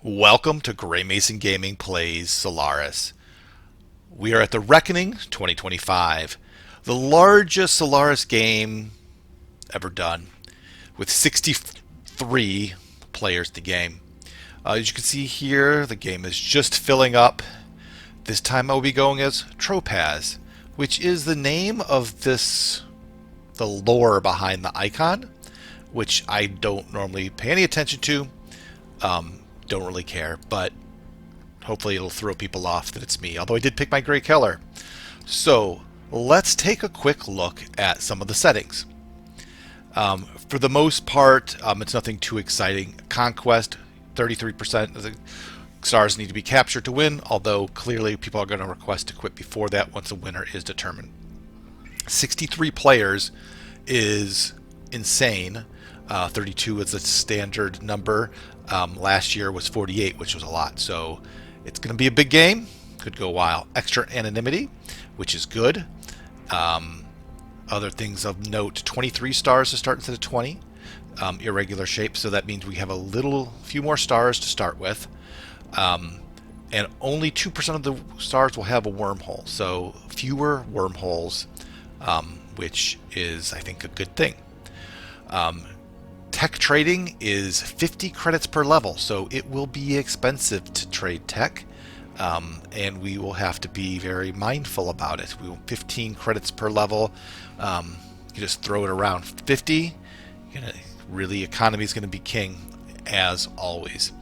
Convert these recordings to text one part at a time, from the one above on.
Welcome to Gray Mason Gaming Plays Solaris. We are at the Reckoning 2025, the largest Solaris game ever done, with 63 players in the game. As you can see here, the game is just filling up. This time I will be going as Tropaz, which is the name of the lore behind the icon, which I don't normally pay any attention to. Don't really care, but hopefully it'll throw people off that it's me, although I did pick my gray color. So let's take a quick look at some of the settings. For the most part, it's nothing too exciting. Conquest, 33% of the stars need to be captured to win, although clearly people are going to request to quit before that once a winner is determined. 63 players is insane. 32 is the standard number. Last year was 48, which was a lot. So it's going to be a big game. Could go a while. Extra anonymity, which is good. Other things of note: 23 stars to start instead of 20. Irregular shape, so that means we have few more stars to start with. And only 2% of the stars will have a wormhole. So fewer wormholes, which is, I think, a good thing. Tech trading is 50 credits per level, so it will be expensive to trade tech, and we will have to be very mindful about it. We will 15 credits per level. You just throw it around. 50, really, economy is going to be king, as always.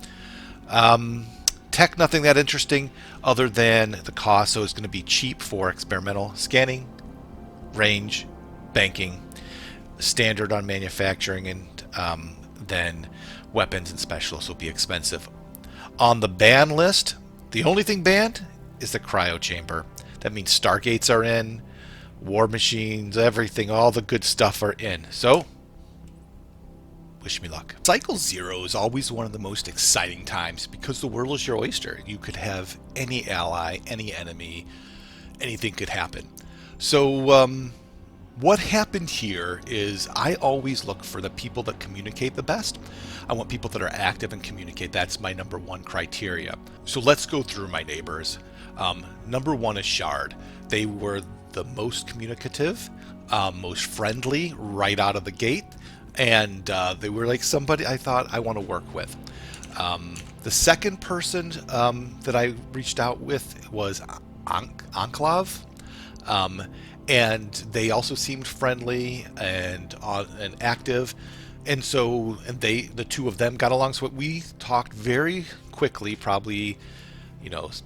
Tech, nothing that interesting other than the cost, so it's going to be cheap for experimental scanning, range, banking, standard on manufacturing, and then weapons and specialists will be expensive. On the ban list, the only thing banned is the cryo chamber. That means stargates are in, war machines, everything, all the good stuff are in. So, wish me luck. Cycle 0 is always one of the most exciting times because the world is your oyster. You could have any ally, any enemy, anything could happen. So, what happened here is I always look for the people that communicate the best. I want people that are active and communicate. That's my number one criteria. So let's go through my neighbors. Number one is Shard. They were the most communicative, most friendly right out of the gate, and they were like somebody I thought I want to work with. The second person that I reached out with was Enclave. And they also seemed friendly and active, and the two of them got along. So we talked very quickly, probably,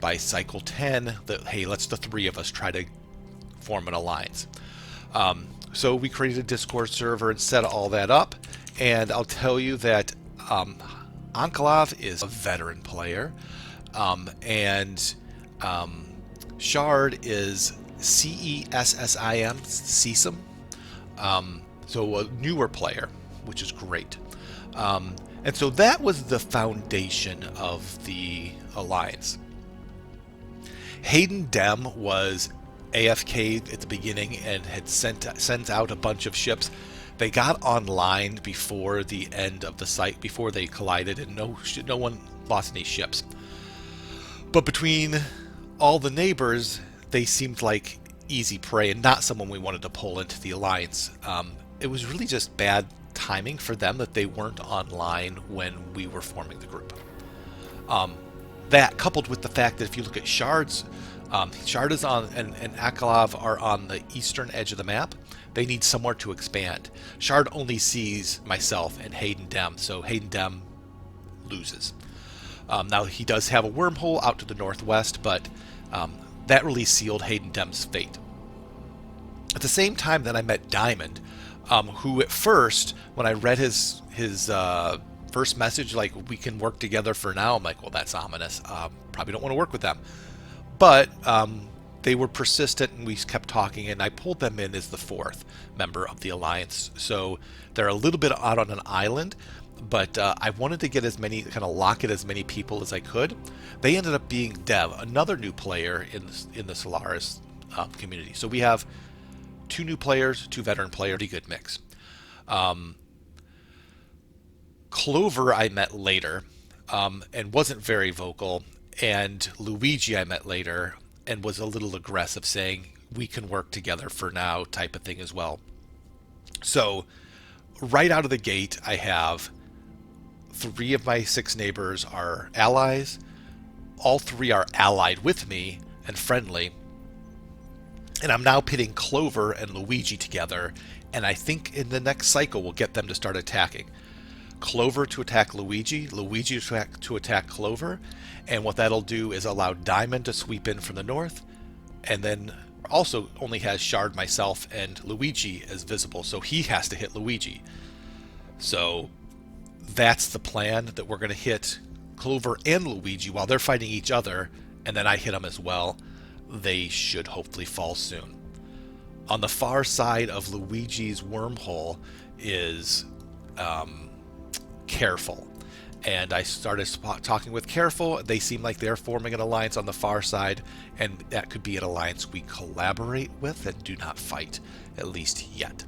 by cycle 10, that hey, let's the three of us try to form an alliance. So we created a Discord server and set all that up, and I'll tell you that Enclave is a veteran player, and Shard is CESSIM, CSIM. So a newer player, which is great. And so that was the foundation of the alliance. Hayden Dem was AFK at the beginning and had sent out a bunch of ships. They got online before the end of the site, before they collided, and no one lost any ships. But between all the neighbors, they seemed like easy prey and not someone we wanted to pull into the alliance. It was really just bad timing for them that they weren't online when we were forming the group. That coupled with the fact that if you look at Shards, Shard is on and Akalov are on the eastern edge of the map. They need somewhere to expand. Shard only sees myself and Hayden Dem, so Hayden Dem loses. Now he does have a wormhole out to the northwest, but that really sealed Hayden Dem's fate. At the same time that I met Diamond, who at first, when I read his first message, like, we can work together for now, I'm like, well, that's ominous. Probably don't want to work with them. But they were persistent, and we kept talking, and I pulled them in as the fourth member of the alliance. So they're a little bit out on an island, but I wanted to get lock in as many people as I could. They ended up being Dev, another new player in the Solaris community. So we have 2 new players, 2 veteran players, pretty good mix. Clover I met later. and wasn't very vocal. And Luigi I met later and was a little aggressive, saying, we can work together for now, type of thing as well. So, right out of the gate, I have 3 of my 6 neighbors are allies. All 3 are allied with me and friendly. And I'm now pitting Clover and Luigi together, and I think in the next cycle we'll get them to start attacking. Clover to attack Luigi, Luigi to attack Clover, and what that'll do is allow Diamond to sweep in from the north, and then also only has Shard, myself, and Luigi as visible, so he has to hit Luigi. So that's the plan, that we're going to hit Clover and Luigi while they're fighting each other, and then I hit them as well. They should hopefully fall soon. On the far side of Luigi's wormhole is Careful. And I started talking with Careful. They seem like they're forming an alliance on the far side, and that could be an alliance we collaborate with and do not fight, at least yet.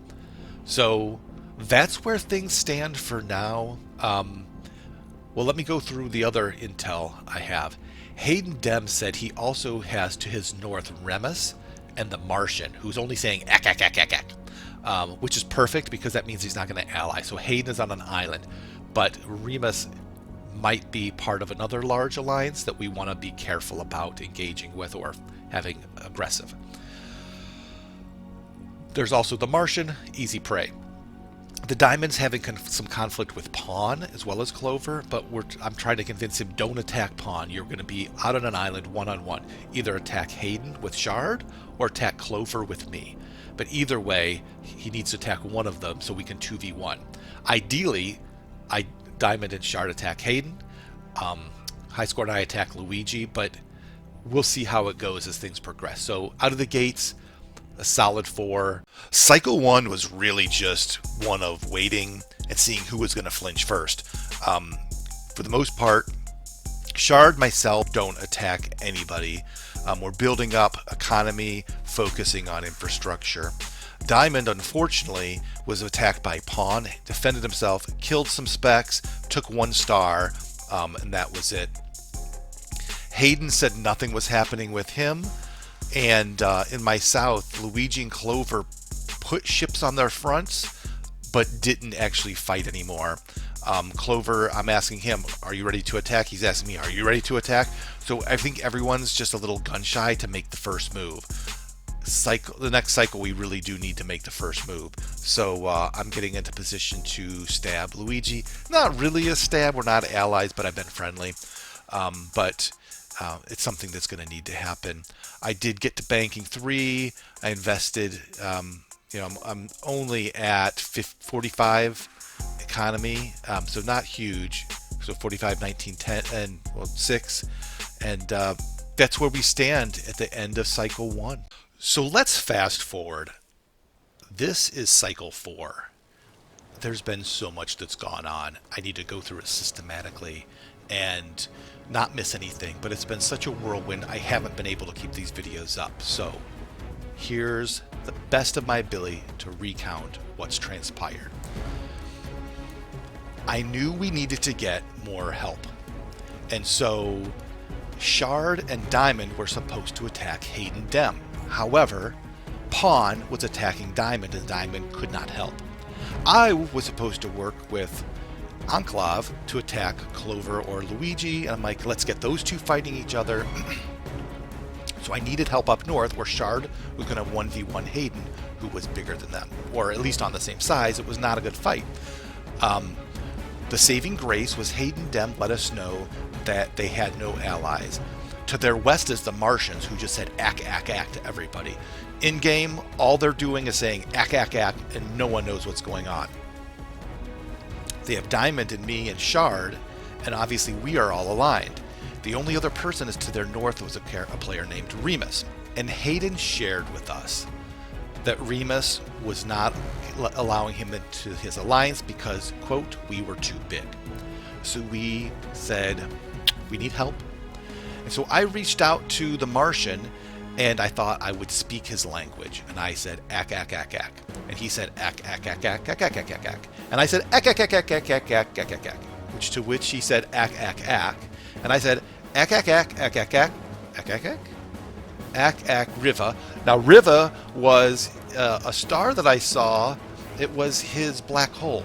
So that's where things stand for now. Well, let me go through the other intel I have. Hayden Dem said he also has to his north Remus and the Martian, who's only saying ack, ack, ack, ack, ack, which is perfect because that means he's not going to ally. So Hayden is on an island, but Remus might be part of another large alliance that we want to be careful about engaging with or having aggressive. There's also the Martian, easy prey. The Diamond's having some conflict with Pawn as well as Clover, but I'm trying to convince him, don't attack Pawn. You're going to be out on an island one-on-one. Either attack Hayden with Shard or attack Clover with me. But either way, he needs to attack one of them so we can 2v1. Ideally, Diamond and Shard attack Hayden. High Score and I attack Luigi, but we'll see how it goes as things progress. So out of the gates, a solid 4. Cycle 1 was really just one of waiting and seeing who was going to flinch first. For the most part, Shard, myself, don't attack anybody. We're building up economy, focusing on infrastructure. Diamond, unfortunately, was attacked by Pawn, defended himself, killed some specs, took 1 star, and that was it. Hayden said nothing was happening with him. And in my south, Luigi and Clover put ships on their fronts, but didn't actually fight anymore. Clover, I'm asking him, are you ready to attack? He's asking me, are you ready to attack? So I think everyone's just a little gun shy to make the first move. The next cycle, we really do need to make the first move. So I'm getting into position to stab Luigi. Not really a stab, we're not allies, but I've been friendly. But it's something that's going to need to happen. I did get to banking 3. I invested, I'm only at 45 economy, so not huge. So 45, 19, 10, and 6. And that's where we stand at the end of cycle 1. So let's fast forward. This is cycle 4. There's been so much that's gone on. I need to go through it systematically and not miss anything, but it's been such a whirlwind, I haven't been able to keep these videos up. So here's the best of my ability to recount what's transpired. I knew we needed to get more help, and so Shard and Diamond were supposed to attack Hayden Dem. However, Pawn was attacking Diamond and Diamond could not help. I was supposed to work with Enclave to attack Clover or Luigi, and I'm like, let's get those two fighting each other. So I needed help up north where Shard was going to 1v1 Hayden, who was bigger than them, or at least on the same size. It was not a good fight. The saving grace was Hayden Dem let us know that they had no allies. To their west is the Martians, who just said ack, ack, ack to everybody. In game, all they're doing is saying ack, ack, ack, and no one knows what's going on. They have Diamond and me and Shard, and obviously we are all aligned. The only other person is to their north was a player named Remus. And Hayden shared with us that Remus was not allowing him into his alliance because, quote, we were too big. So we said, we need help. And so I reached out to the Martian, and I thought I would speak his language. And I said, ack, ack, ack, ack. And he said, ack, ack, ack, ack, ack, ack, ack, ack, ack. And I said, ack, ack, ack, ack, ack, ack, ack, ack, ack, ack. to which he said, ack, ack, ack. And I said, ack, ack, ack, ack, ack, ack, ack, ack, ack, ack, ack, Riva. Now, Riva was a star that I saw. It was his black hole.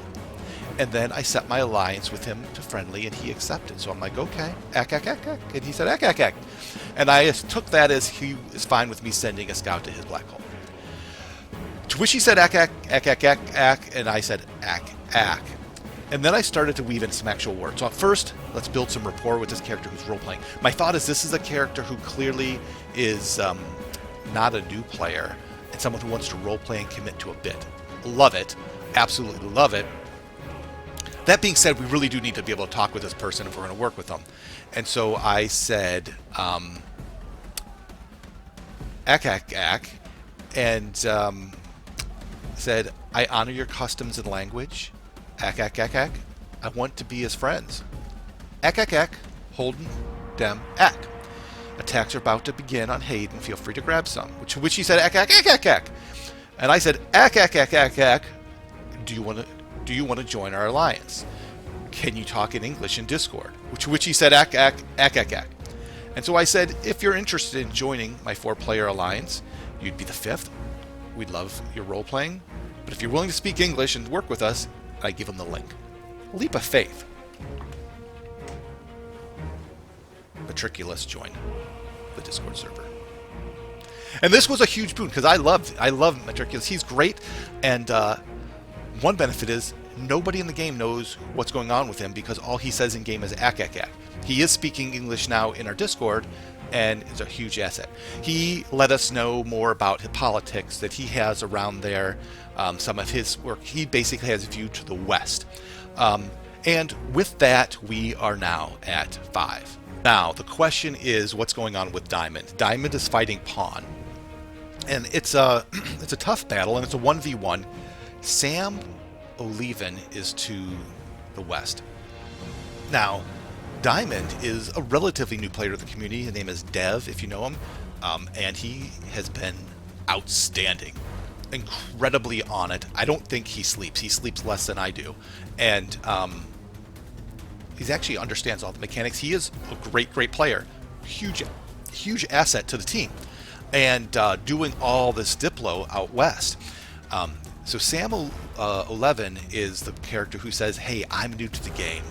And then I set my alliance with him to friendly, and he accepted. So I'm like, okay, ack, ack, ack, ack. And he said, ack, ack, ack. And I took that as he is fine with me sending a scout to his black hole. To which he said, ack, ack, ack, ack, ack, ack. And I said, ack, ack. And then I started to weave in some actual words. So first, let's build some rapport with this character who's role-playing. My thought is this is a character who clearly is not a new player, and someone who wants to role-play and commit to a bit. Love it. Absolutely love it. That being said, we really do need to be able to talk with this person if we're going to work with them. And so I said, ack, ack, ack, and said, I honor your customs and language. Ack, ack, ack, ack. I want to be his friends. Ack, ack, ack. Holden, dem, ack. Attacks are about to begin on Hayden. Feel free to grab some. To which he said, ack, ack, ack, ack, ack. And I said, ack, ack, ack, ack, ack. Do you want to join our alliance? Can you talk in English in Discord? To which he said, ack, ack, ack, ack, ack. And so I said, if you're interested in joining my 4-player alliance, you'd be the 5th. We'd love your role-playing. But if you're willing to speak English and work with us, I give him the link. Leap of faith. Matriculus joined the Discord server. And this was a huge boon because I love Matriculus. He's great, and one benefit is nobody in the game knows what's going on with him because all he says in game is ack, ack, ack. He is speaking English now in our Discord, and is a huge asset. He let us know more about his politics that he has around there. Some of his work, he basically has a view to the west. And with that, we are now at 5. Now, the question is what's going on with Diamond. Diamond is fighting Pawn. And it's a tough battle, and it's a 1v1. Sam O'Leven is to the west. Now, Diamond is a relatively new player to the community. His name is Dev, if you know him. And he has been outstanding. Incredibly on it. I don't think he sleeps. He sleeps less than I do. And he actually understands all the mechanics. He is a great player. Huge asset to the team. And doing all this Diplo out west. So Sam O'Leven is the character who says, hey, I'm new to the game.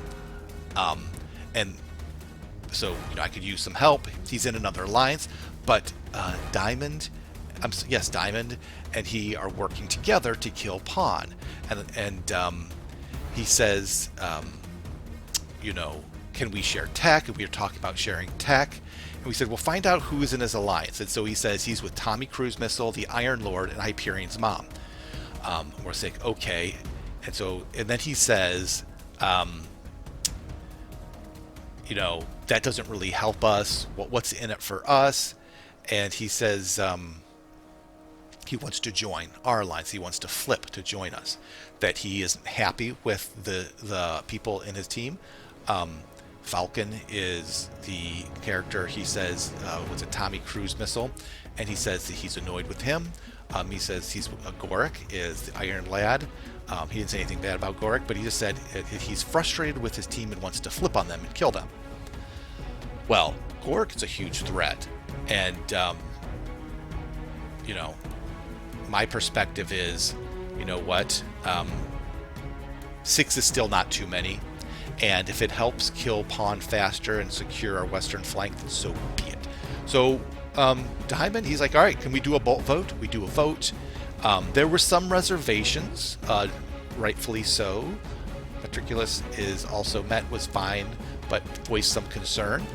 And so, I could use some help. He's in another alliance. But Diamond, Diamond and he are working together to kill Pawn. And he says, can we share tech? And we were talking about sharing tech. And we said, well, find out who is in his alliance. And so he says he's with Tommy Cruise Missile, the Iron Lord, and Hyperion's mom. We're saying, okay. And then he says, that doesn't really help us. What's in it for us? And he says he wants to join our alliance. He wants to flip to join us. That he is happy with the people in his team. Falcon is the character, he says, was a Tommy Cruise Missile, and he says that he's annoyed with him. He says Gorik is the Iron Lad. He didn't say anything bad about Gorik, but he just said he's frustrated with his team and wants to flip on them and kill them. Well, Gorik is a huge threat, and my perspective is, 6 is still not too many. And if it helps kill Pawn faster and secure our western flank, then so be it. So Diamond, he's like, all right, can we do a bolt vote? We do a vote. There were some reservations, rightfully so. Matriculus is also was fine, but voiced some concern.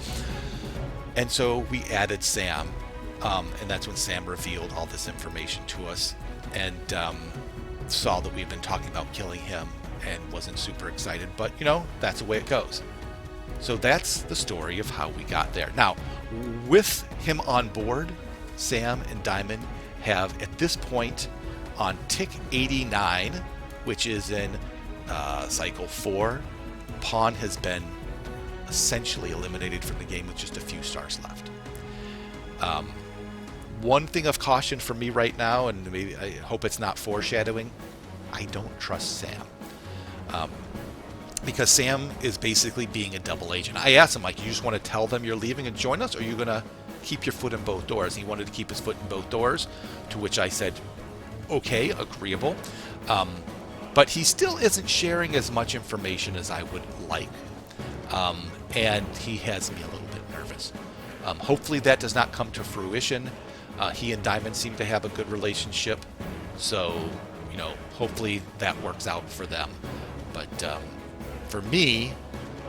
And so we added Sam. And that's when Sam revealed all this information to us and saw that we've been talking about killing him. And wasn't super excited, but that's the way it goes. So that's the story of how we got there. Now, with him on board, Sam and Diamond have at this point on tick 89, which is in cycle 4, Pawn has been essentially eliminated from the game with just a few stars left. One thing of caution for me right now, and maybe I hope it's not foreshadowing, I don't trust Sam. because Sam is basically being a double agent. I asked him, like, you just want to tell them you're leaving and join us, or are you going to keep your foot in both doors? And he wanted to keep his foot in both doors, to which I said, okay, agreeable. But he still isn't sharing as much information as I would like. And he has me a little bit nervous. Hopefully that does not come to fruition. He and Diamond seem to have a good relationship. So, hopefully that works out for them. But for me,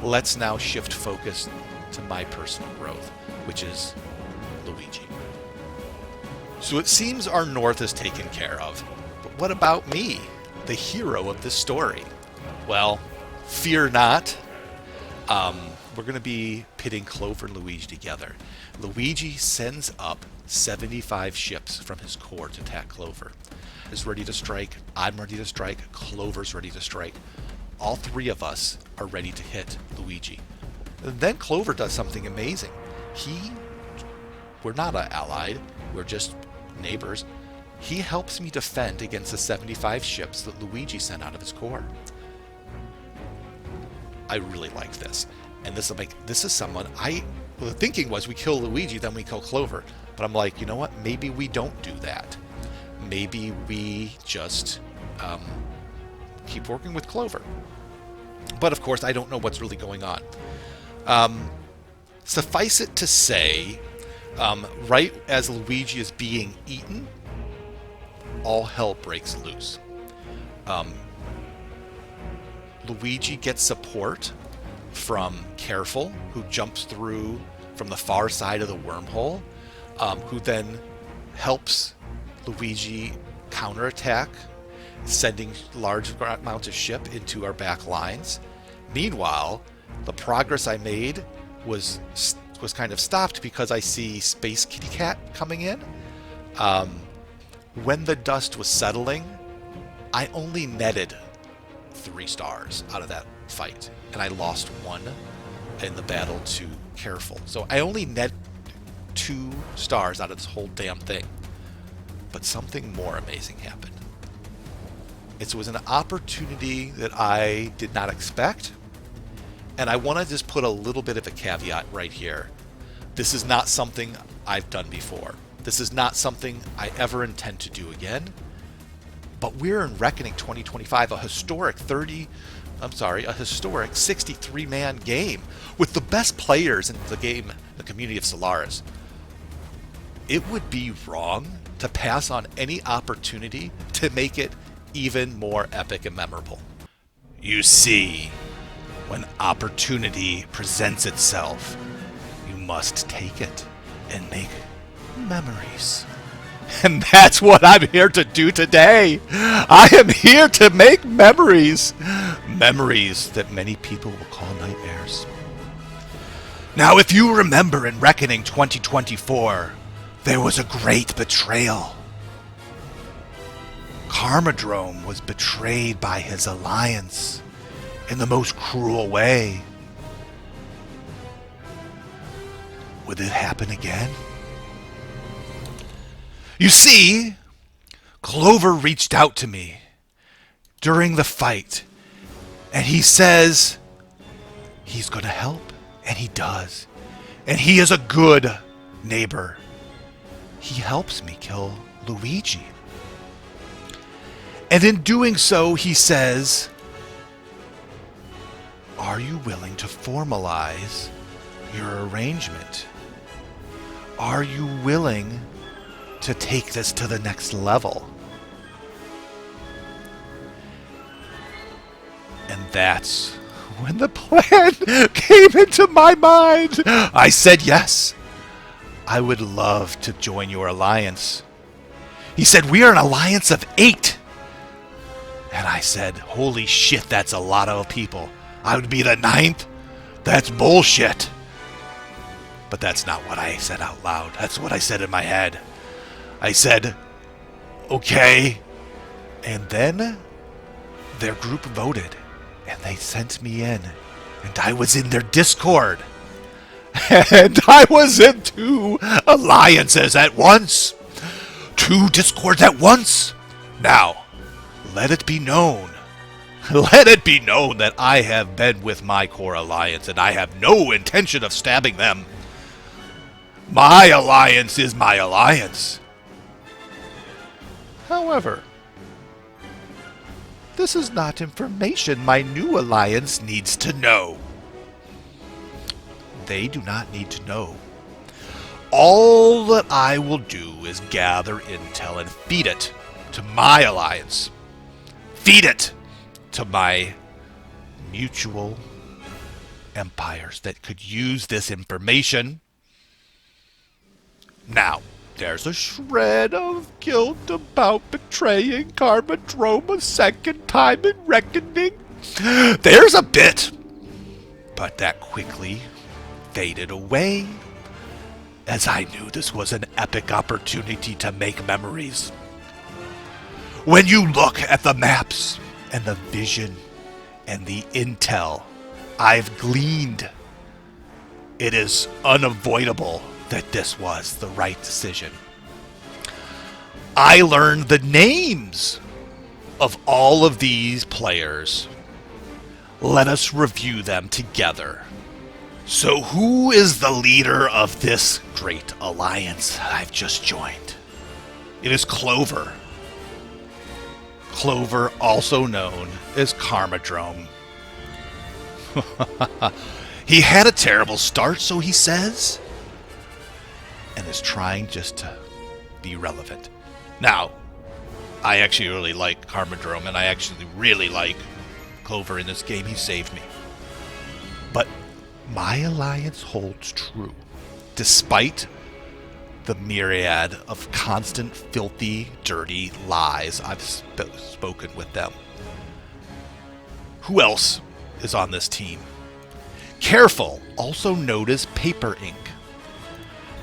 let's now shift focus to my personal growth, which is Luigi. So it seems our North is taken care of. But what about me, the hero of this story? Well, fear not. We're going to be pitting Clover and Luigi together. Luigi sends up 75 ships from his core to attack Clover. Is ready to strike. I'm ready to strike. Clover's ready to strike. All three of us are ready to hit Luigi. And then Clover does something amazing. We're not allied. We're just neighbors. He helps me defend against the 75 ships that Luigi sent out of his core. I really like this. And this is someone the thinking was we kill Luigi, then we kill Clover. But I'm like, you know what? Maybe we don't do that. Maybe we just keep working with Clover. But of course, I don't know what's really going on. Suffice it to say, right as Luigi is being eaten, all hell breaks loose. Luigi gets support from Careful, who jumps through from the far side of the wormhole, who then helps Luigi counterattack, sending large amounts of ship into our back lines. Meanwhile, the progress I made was kind of stopped because I see Space Kitty Cat coming in. When the dust was settling, I only netted 3 stars out of that fight, and I lost 1 in the battle to Careful. So I only net 2 stars out of this whole damn thing. But something more amazing happened. It was an opportunity that I did not expect, and I want to just put a little bit of a caveat right here. This is not something I've done before. This is not something I ever intend to do again. But we're in Reckoning 2025, a historic 63-man game with the best players in the game, the community of Solaris. It would be wrong to pass on any opportunity to make it even more epic and memorable. You see, when opportunity presents itself, you must take it and make memories. And that's what I'm here to do today. I am here to make memories. Memories that many people will call nightmares. Now, if you remember in Reckoning 2024, there was a great betrayal. Karmadrome was betrayed by his alliance in the most cruel way. Would it happen again? You see, Clover reached out to me during the fight, and he says he's going to help, and he does. And he is a good neighbor. He helps me kill Luigi. And in doing so, he says, are you willing to formalize your arrangement? Are you willing to take this to the next level? And that's when the plan came into my mind. I said yes. I would love to join your alliance. He said, we are an alliance of 8. And I said, holy shit, that's a lot of people. I would be the 9th? That's bullshit. But that's not what I said out loud. That's what I said in my head. I said, okay. And then their group voted, and they sent me in. And I was in their Discord. And I was in 2 alliances at once. 2 Discords at once. Now, let it be known Let it be known that I have been with my core alliance, and I have no intention of stabbing them. My alliance is my alliance. However, this is not information my new alliance needs to know. They do not need to know. All that I will do is gather intel and feed it to my alliance. Feed it to my mutual empires that could use this information. Now, there's a shred of guilt about betraying Karmadrome a second time in reckoning. There's a bit, but that quickly faded away as I knew this was an epic opportunity to make memories. When you look at the maps and the vision and the intel I've gleaned, it is unavoidable that this was the right decision. I learned the names of all of these players. Let us review them together. So who is the leader of this great alliance I've just joined? It is Clover. Clover, also known as Karmadrome. He had a terrible start, so he says, and is trying just to be relevant. Now, I actually really like Karmadrome, and I actually really like Clover in this game. He saved me. But my alliance holds true, despite the myriad of constant, filthy, dirty lies I've spoken with them. Who else is on this team? Careful, also known as Paper Ink.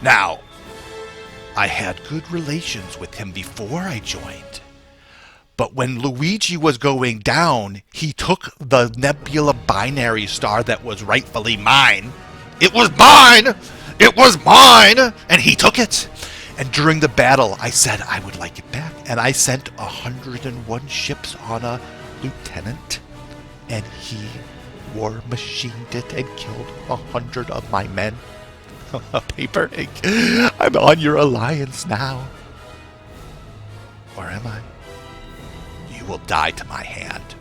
Now, I had good relations with him before I joined, but when Luigi was going down, he took the Nebula binary star that was rightfully mine. It was mine! It was mine! And he took it. And during the battle, I said I would like it back. And I sent 101 ships on a lieutenant. And he war machined it and killed 100 of my men. Paper Ink, I'm on your alliance now. Or am I? You will die to my hand.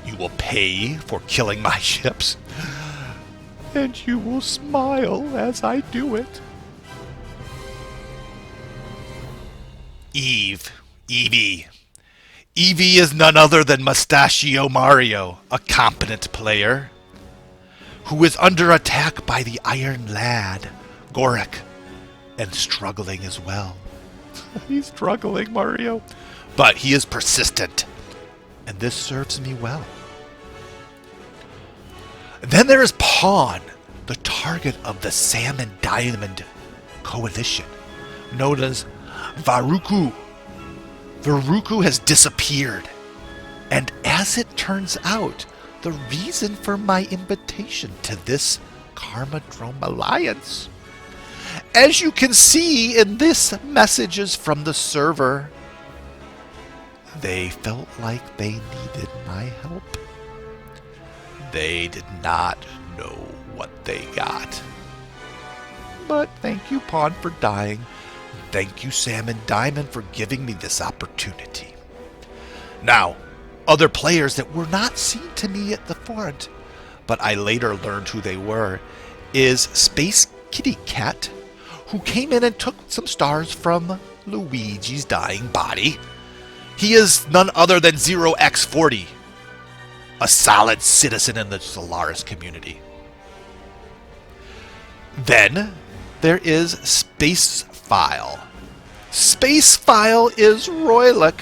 You will pay for killing my ships. And you will smile as I do it. Evie. Evie is none other than Mustachio Mario, a competent player, who is under attack by the Iron Lad, Goric, and struggling as well. He's struggling, Mario. But he is persistent, and this serves me well. Then there is Pawn, the target of the Sam and Diamond Coalition, known as Varuku. Varuku has disappeared, and as it turns out, the reason for my invitation to this Karmadrome Alliance. As you can see in this messages from the server, they felt like they needed my help. They did not know what they got. But thank you, Pawn, for dying. Thank you, Sam and Diamond, for giving me this opportunity. Now, other players that were not seen to me at the front, but I later learned who they were, is Space Kitty Cat, who came in and took some stars from Luigi's dying body. He is none other than 0x40, a solid citizen in the Solaris community. Then there is Spacefile. Spacefile is Roylick,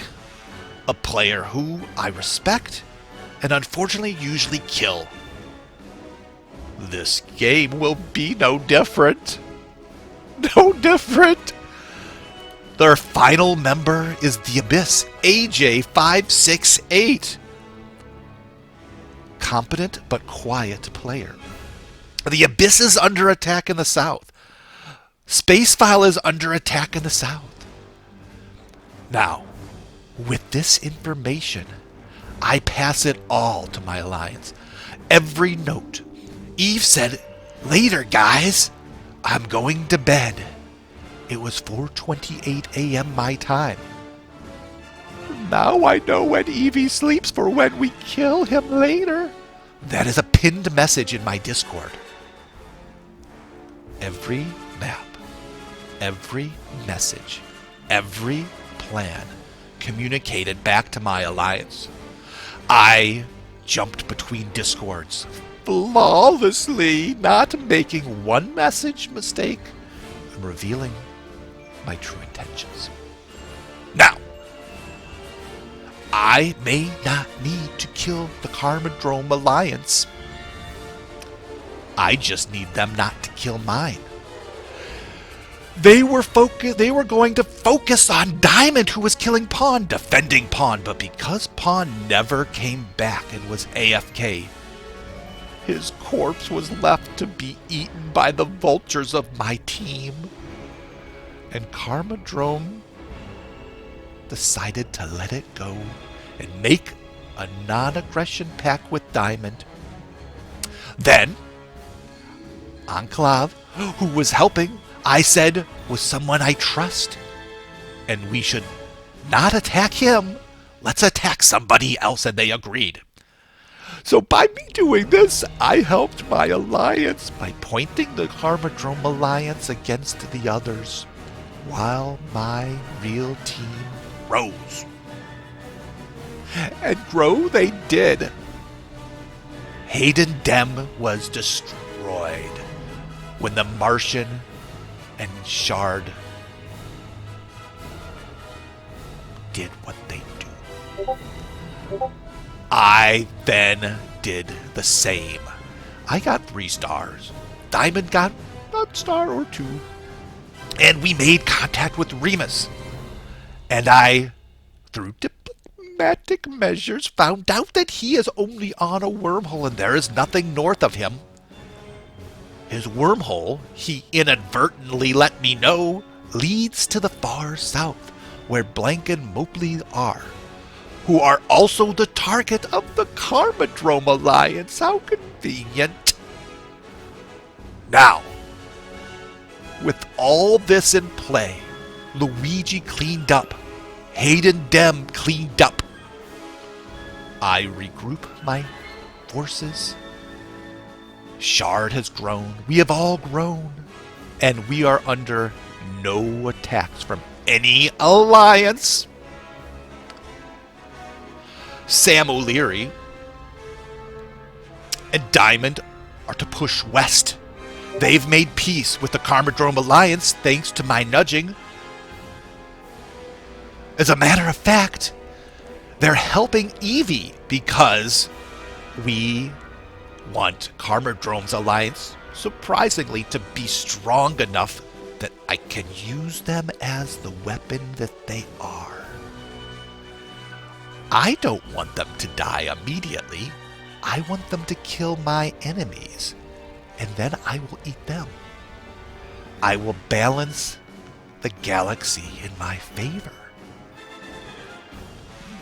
a player who I respect and unfortunately usually kill. This game will be no different. No different. Their final member is the Abyss, AJ568. Competent but quiet player. The Abyss is under attack in the south. Spacefile is under attack in the south. Now, with this information, I pass it all to my alliance. Every note. Eve said, "Later, guys. I'm going to bed." It was 4:28 a.m. my time. Now I know when Evie sleeps for when we kill him later. That is a pinned message in my Discord. Every map, every message, every plan communicated back to my alliance. I jumped between Discords flawlessly, not making one message mistake and revealing my true intentions. Now, I may not need to kill the Karmadrome Alliance. I just need them not to kill mine. They were going to focus on Diamond, who was killing Pawn, defending Pawn, but because Pawn never came back and was AFK, his corpse was left to be eaten by the vultures of my team. And Karmadrome decided to let it go and make a non-aggression pact with Diamond. Then, Enclave, who was helping, I said was someone I trust, and we should not attack him. Let's attack somebody else, and they agreed. So by me doing this, I helped my alliance by pointing the Karmadrome Alliance against the others, while my real team rose. And grow they did. Hayden Dem was destroyed when the Martian and Shard did what they do. I then did the same. I got 3 stars. Diamond got a star or 2. And we made contact with Remus. And I, through diplomatic measures, found out that he is only on a wormhole and there is nothing north of him. His wormhole, he inadvertently let me know, leads to the far south, where Blank and Mobley are, who are also the target of the Karmadrome Alliance. How convenient. Now, with all this in play, Luigi cleaned up, Hayden Dem cleaned up. I regroup my forces. Shard has grown. We have all grown. And we are under no attacks from any alliance. Sam O'Leary and Diamond are to push west. They've made peace with the Karmadrome Alliance thanks to my nudging. As a matter of fact, they're helping Evie because we want Karmadrome's alliance, surprisingly, to be strong enough that I can use them as the weapon that they are. I don't want them to die immediately. I want them to kill my enemies, and then I will eat them. I will balance the galaxy in my favor.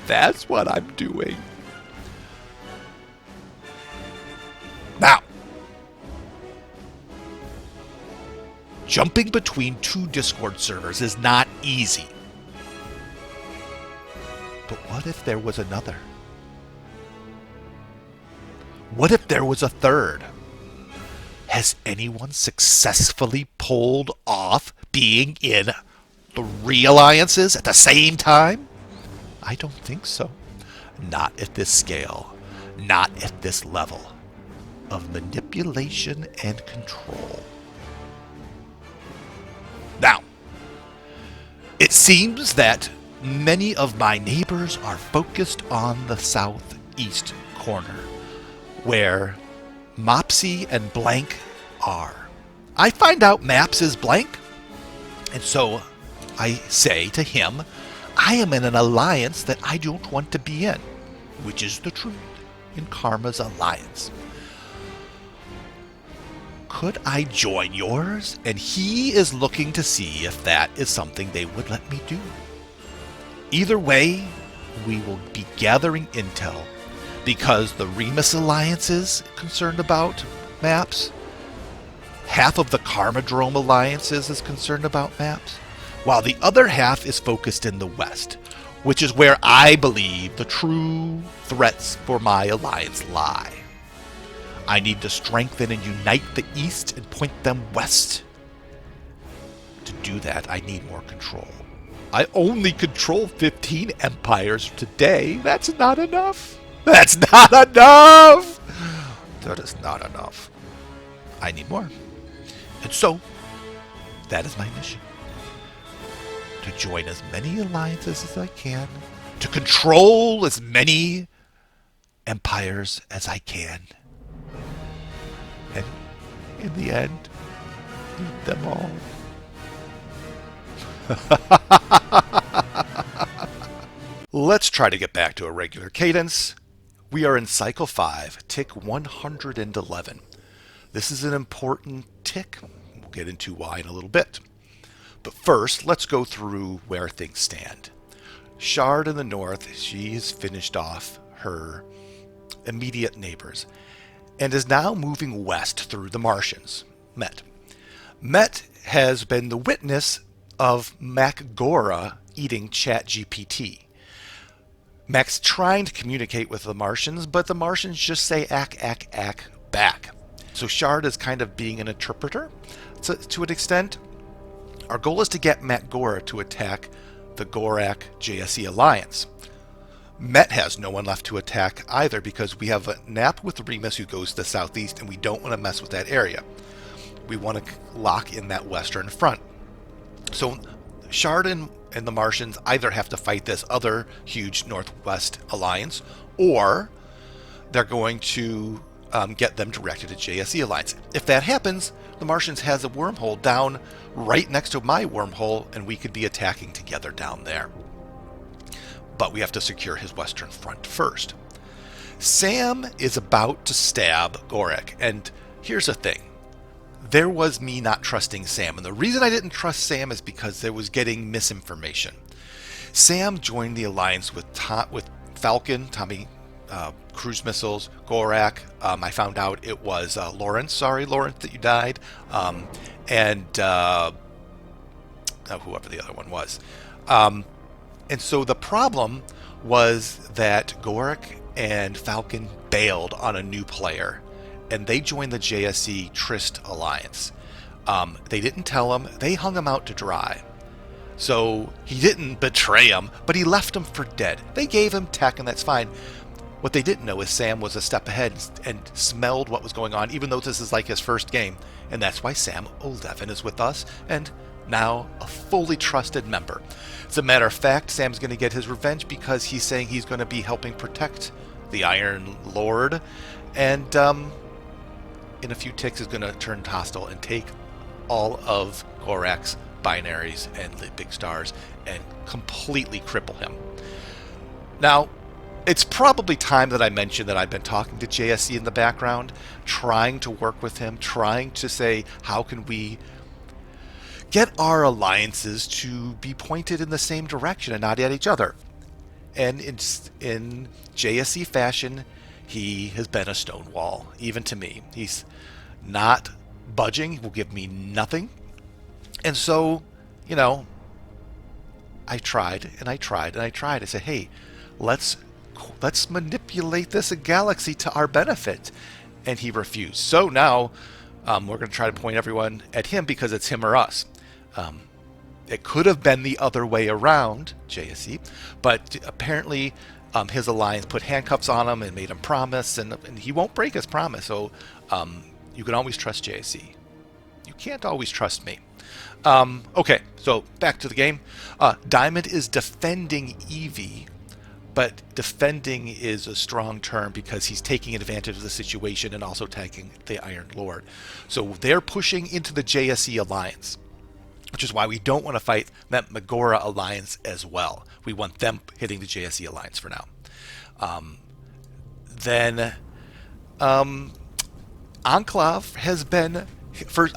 That's what I'm doing. Now, jumping between 2 Discord servers is not easy. But what if there was another? What if there was a third? Has anyone successfully pulled off being in 3 alliances at the same time? I don't think so. Not at this scale. Not at this level of manipulation and control. Now, it seems that many of my neighbors are focused on the southeast corner, where Mopsy and Blank are. I find out Maps is Blank, and so I say to him, I am in an alliance that I don't want to be in, which is the truth, in Karma's alliance. Could I join yours? And he is looking to see if that is something they would let me do. Either way, we will be gathering intel because the Remus Alliance is concerned about maps. Half of the Karmadrome Alliance is concerned about maps, while the other half is focused in the west, which is where I believe the true threats for my alliance lie. I need to strengthen and unite the east and point them west. To do that, I need more control. I only control 15 empires today. That's not enough. That's not enough. That is not enough. I need more. And so, that is my mission. To join as many alliances as I can. To control as many empires as I can. And in the end, eat them all. Let's try to get back to a regular cadence. We are in cycle 5, tick 111. This is an important tick. We'll get into why in a little bit. But first, let's go through where things stand. Shard in the north, she has finished off her immediate neighbors and is now moving west through the Martians. Met has been the witness of Macgora eating ChatGPT. Mac's trying to communicate with the Martians, but the Martians just say ack back. So Shard is kind of being an interpreter to an extent. Our goal is to get Macgora to attack the Gorak JSE Alliance. Met has no one left to attack either because we have a nap with Remus who goes to the southeast and we don't want to mess with that area. We want to lock in that western front. So Shard and the Martians either have to fight this other huge northwest alliance or they're going to get them directed at JSE Alliance. If that happens, the Martians has a wormhole down right next to my wormhole and we could be attacking together down there. But we have to secure his western front first. Sam is about to stab Gorak, and here's the thing. There was me not trusting Sam, and the reason I didn't trust Sam is because there was getting misinformation. Sam joined the alliance with Falcon, Tommy cruise missiles, Gorak. I found out it was Lawrence. Sorry, Lawrence, that you died. And whoever the other one was. And so the problem was that Gorak and Falcon bailed on a new player, and they joined the JSE Trist Alliance. They didn't tell him. They hung him out to dry. So he didn't betray him, but he left him for dead. They gave him tech, and that's fine. What they didn't know is Sam was a step ahead and smelled what was going on, even though this is like his first game. And that's why Sam 11 is with us, and now a fully trusted member. As a matter of fact, Sam's going to get his revenge because he's saying he's going to be helping protect the Iron Lord, and in a few ticks is going to turn hostile and take all of Gorak's binaries and the big stars and completely cripple him. Now, it's probably time that I mention that I've been talking to JSE in the background, trying to work with him, trying to say, how can we get our alliances to be pointed in the same direction and not at each other? And in JSE fashion, he has been a stonewall, even to me. He's not budging. He will give me nothing. And so, I tried and I tried and I tried. I said, hey, let's manipulate this galaxy to our benefit. And he refused. So now we're going to try to point everyone at him because it's him or us. It could have been the other way around, JSE, but apparently his alliance put handcuffs on him and made him promise, and he won't break his promise. So you can always trust JSE. You can't always trust me. Okay, so back to the game. Diamond is defending Eevee, but defending is a strong term because he's taking advantage of the situation and also attacking the Iron Lord. So they're pushing into the JSE alliance, which is why we don't want to fight that Macgora alliance as well. We want them hitting the JSE alliance for now. Then Enclave has been,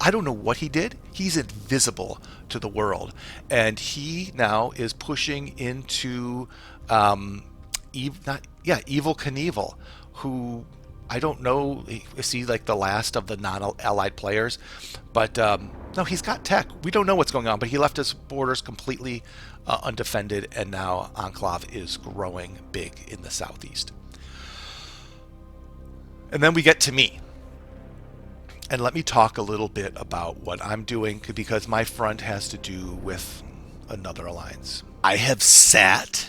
I don't know what he did. He's invisible to the world. And he now is pushing into Evil Knievel, who I don't know, is he like the last of the non-allied players? But no, he's got tech. We don't know what's going on, but he left his borders completely undefended, and now Enclave is growing big in the southeast. And then we get to me. And let me talk a little bit about what I'm doing, because my front has to do with another alliance. I have sat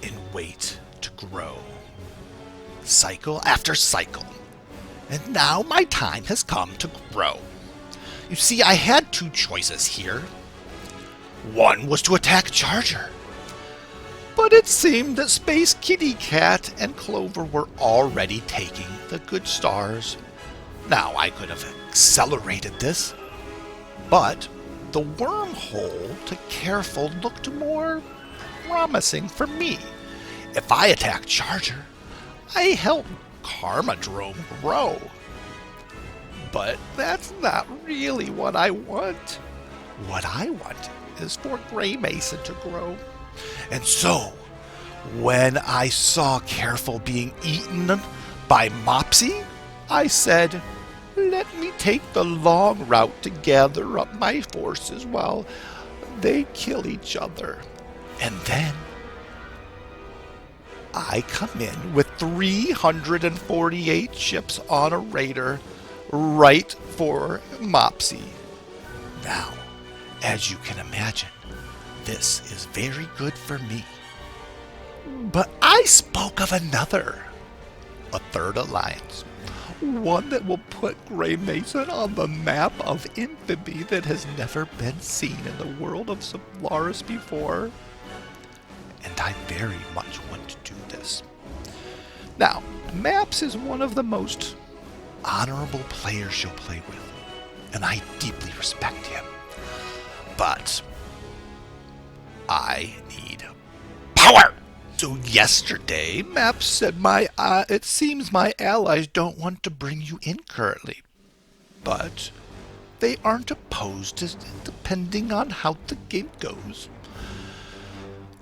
and wait to grow, cycle after cycle, and now my time has come to grow. You see, I had two choices here. One was to attack Charger, but it seemed that Space Kitty Cat and Clover were already taking the good stars. Now, I could have accelerated this, but the wormhole to Careful looked more promising for me. If I attack Charger, I help Karmadrome grow. But that's not really what I want. What I want is for Grey Mason to grow. And so, when I saw Careful being eaten by Mopsy, I said, let me take the long route to gather up my forces while they kill each other. And then I come in with 348 ships on a raider right for Mopsy. Now, as you can imagine, this is very good for me. But I spoke of another, a third alliance. One that will put Grey Mason on the map of infamy that has never been seen in the world of Solaris before. And I very much want to do this. Now, Maps is one of the most honorable players you'll play with, and I deeply respect him. But I need power! So yesterday, Maps said it seems my allies don't want to bring you in currently. But they aren't opposed to depending on how the game goes.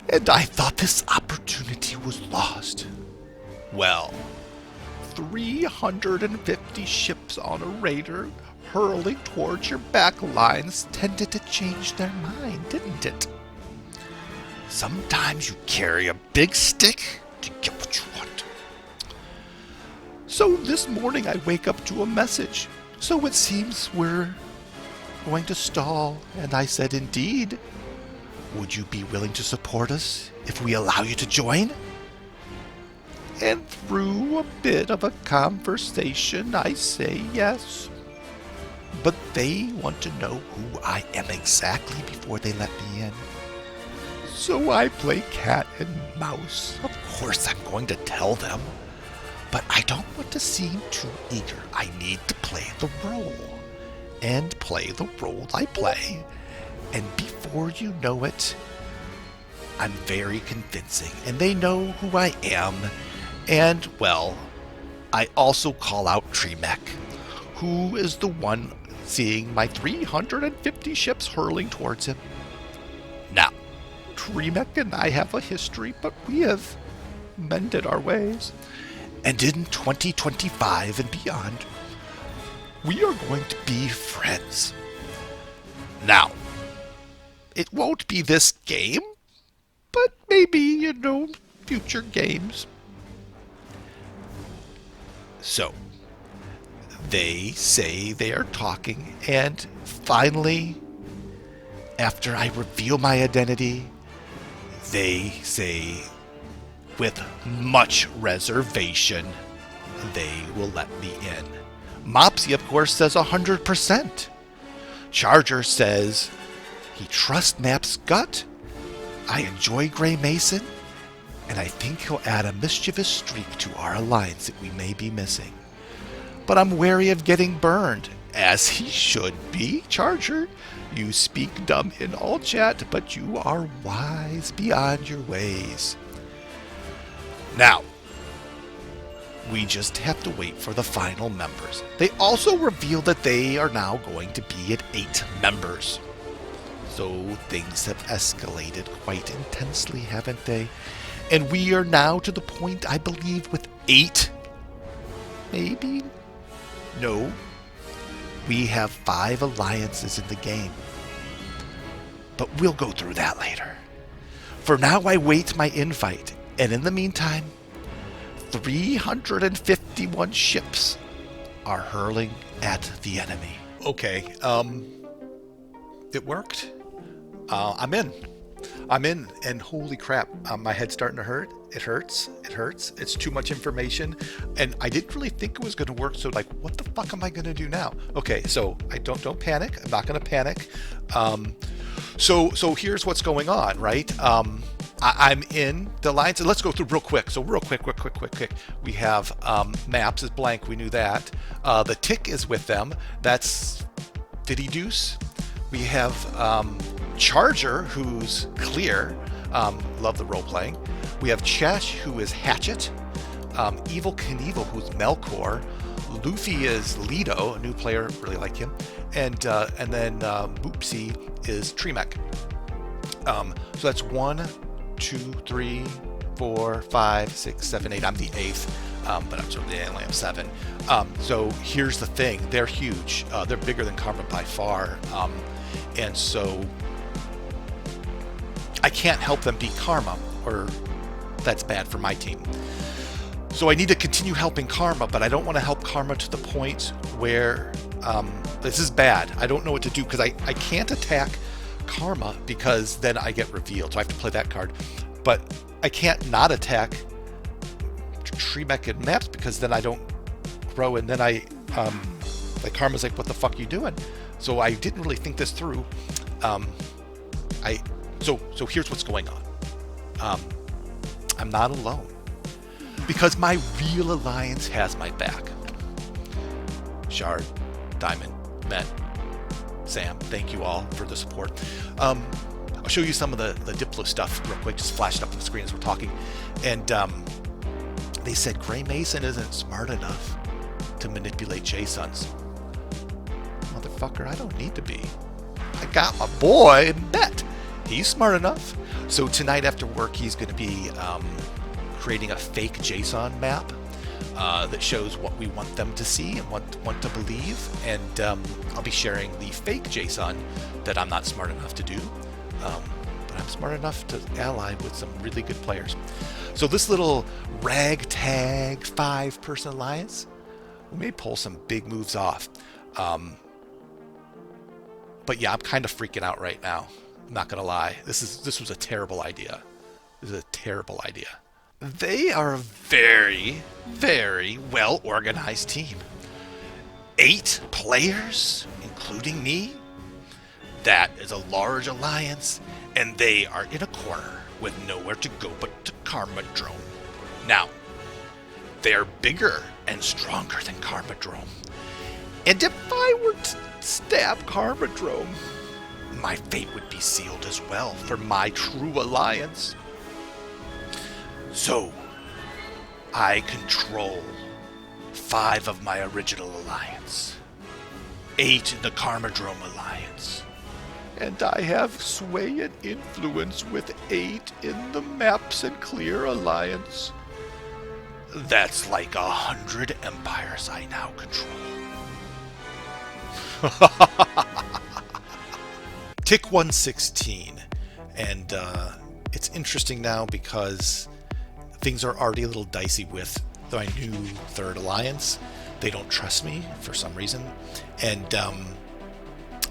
And I thought this opportunity was lost. Well, 350 ships on a raider hurling towards your back lines tended to change their mind, didn't it? Sometimes you carry a big stick to get what you want. So this morning I wake up to a message. So it seems we're going to stall. And I said, indeed. Would you be willing to support us if we allow you to join? And through a bit of a conversation, I say yes. But they want to know who I am exactly before they let me in. So I play cat and mouse. Of course I'm going to tell them. But I don't want to seem too eager. I need to play the role. And play the role I play. And before you know it, I'm very convincing. And they know who I am. And, well, I also call out Tremek, who is the one seeing my 350 ships hurling towards him. Now, Tremek and I have a history, but we have mended our ways. And in 2025 and beyond, we are going to be friends. Now, it won't be this game, but maybe, future games. So, they say they are talking, and finally, after I reveal my identity, they say, with much reservation, they will let me in. Mopsy, of course, says 100%. Charger says he trusts Map's gut. I enjoy Grey Mason, and I think he'll add a mischievous streak to our alliance that we may be missing. But I'm wary of getting burned, as he should be. Charger, you speak dumb in all chat, but you are wise beyond your ways. Now, we just have to wait for the final members. They also reveal that they are now going to be at 8 members. So things have escalated quite intensely, haven't they? And we are now to the point, I believe, with 8, maybe? No. We have 5 alliances in the game. But we'll go through that later. For now, I wait my invite. And in the meantime, 351 ships are hurling at the enemy. Okay, it worked. I'm in, and holy crap, my head's starting to hurt. It hurts. It's too much information, and I didn't really think it was going to work. So, like, what the fuck am I going to do now? Okay, so I don't panic. I'm not going to panic. So here's what's going on, right? I'm in the alliance, and let's go through real quick. So real quick. We have Maps is blank. We knew that. The Tick is with them. That's Diddy Deuce. We have Charger, who's Clear. Love the role playing. We have Chesh, who is Hatchet. Evil Knievel, who's Melkor. Luffy is Lido, a new player, really like him. And then Boopsy is Tremek. So that's 1, 2, 3, 4, 5, 6, 7, 8. I'm the 8th, but I'm sort of the only 7. So here's the thing: they're huge. They're bigger than Karma by far, and so I can't help them beat Karma, or that's bad for my team. So I need to continue helping Karma, but I don't want to help Karma to the point where this is bad. I don't know what to do because I can't attack Karma because then I get revealed, so I have to play that card. But I can't not attack Tremek and Maps because then I don't grow, and then like Karma's like, what the fuck are you doing? So I didn't really think this through. So here's what's going on. I'm not alone because my real alliance has my back. Shard, Diamond, Met, Sam, thank you all for the support. I'll show you some of the Diplo stuff real quick, just flashed up on the screen as we're talking. And they said Gray Mason isn't smart enough to manipulate JSONs. Motherfucker, I don't need to be. I got my boy, Met. He's smart enough. So tonight after work, he's going to be creating a fake JSON map that shows what we want them to see and want to believe. And I'll be sharing the fake JSON that I'm not smart enough to do. But I'm smart enough to ally with some really good players. So this little ragtag 5-person alliance, we may pull some big moves off. But yeah, I'm kind of freaking out right now. I'm not gonna lie. This was a terrible idea. This is a terrible idea. They are a very, very well organized team. 8 players, including me. That is a large alliance, and they are in a corner with nowhere to go but to Karmadrome. Now, they're bigger and stronger than Karmadrome. And if I were to stab Karmadrome, my fate would be sealed as well for my true alliance. So, I control 5 of my original alliance, 8 in the Karmadrome alliance, and I have sway and influence with 8 in the Maps and Clear alliance. That's like 100 empires I now control. Tick 116, and it's interesting now because things are already a little dicey with my new 3rd alliance. They don't trust me for some reason, and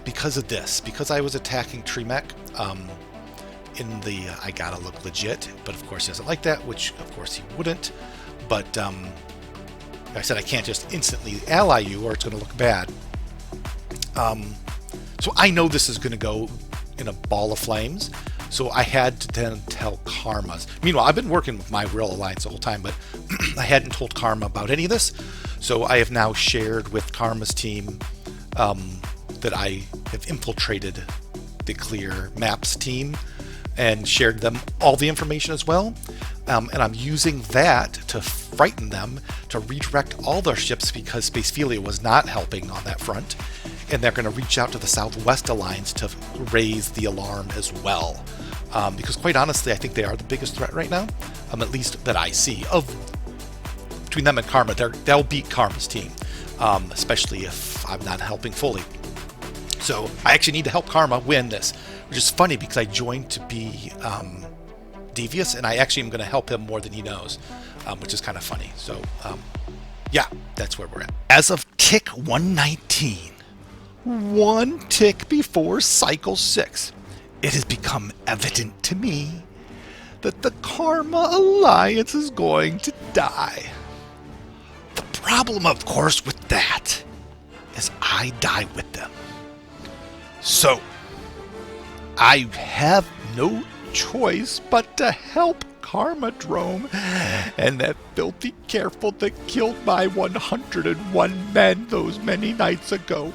because of this, because I was attacking Tremek in the I gotta look legit, but of course he doesn't like that, which of course he wouldn't. But I said I can't just instantly ally you or it's going to look bad. So I know this is going to go in a ball of flames. So I had to then tell Karma's. Meanwhile, I've been working with my real alliance the whole time, but I hadn't told Karma about any of this. So I have now shared with Karma's team that I have infiltrated the Clear Maps team and shared them all the information as well. And I'm using that to frighten them, to redirect all their ships because Spacephilia was not helping on that front. And they're going to reach out to the Southwest Alliance to raise the alarm as well. because quite honestly, I think they are the biggest threat right now, at least that I see. Between them and Karma, they'll beat Karma's team, especially if I'm not helping fully. So I actually need to help Karma win this, which is funny because I joined to be devious, and I actually am going to help him more than he knows, which is kind of funny. So yeah, that's where we're at. As of tick 119, one tick before cycle 6, it has become evident to me that the Karma Alliance is going to die. The problem, of course, with that is I die with them. So, I have no choice but to help Karmadrome and that filthy careful that killed my 101 men those many nights ago.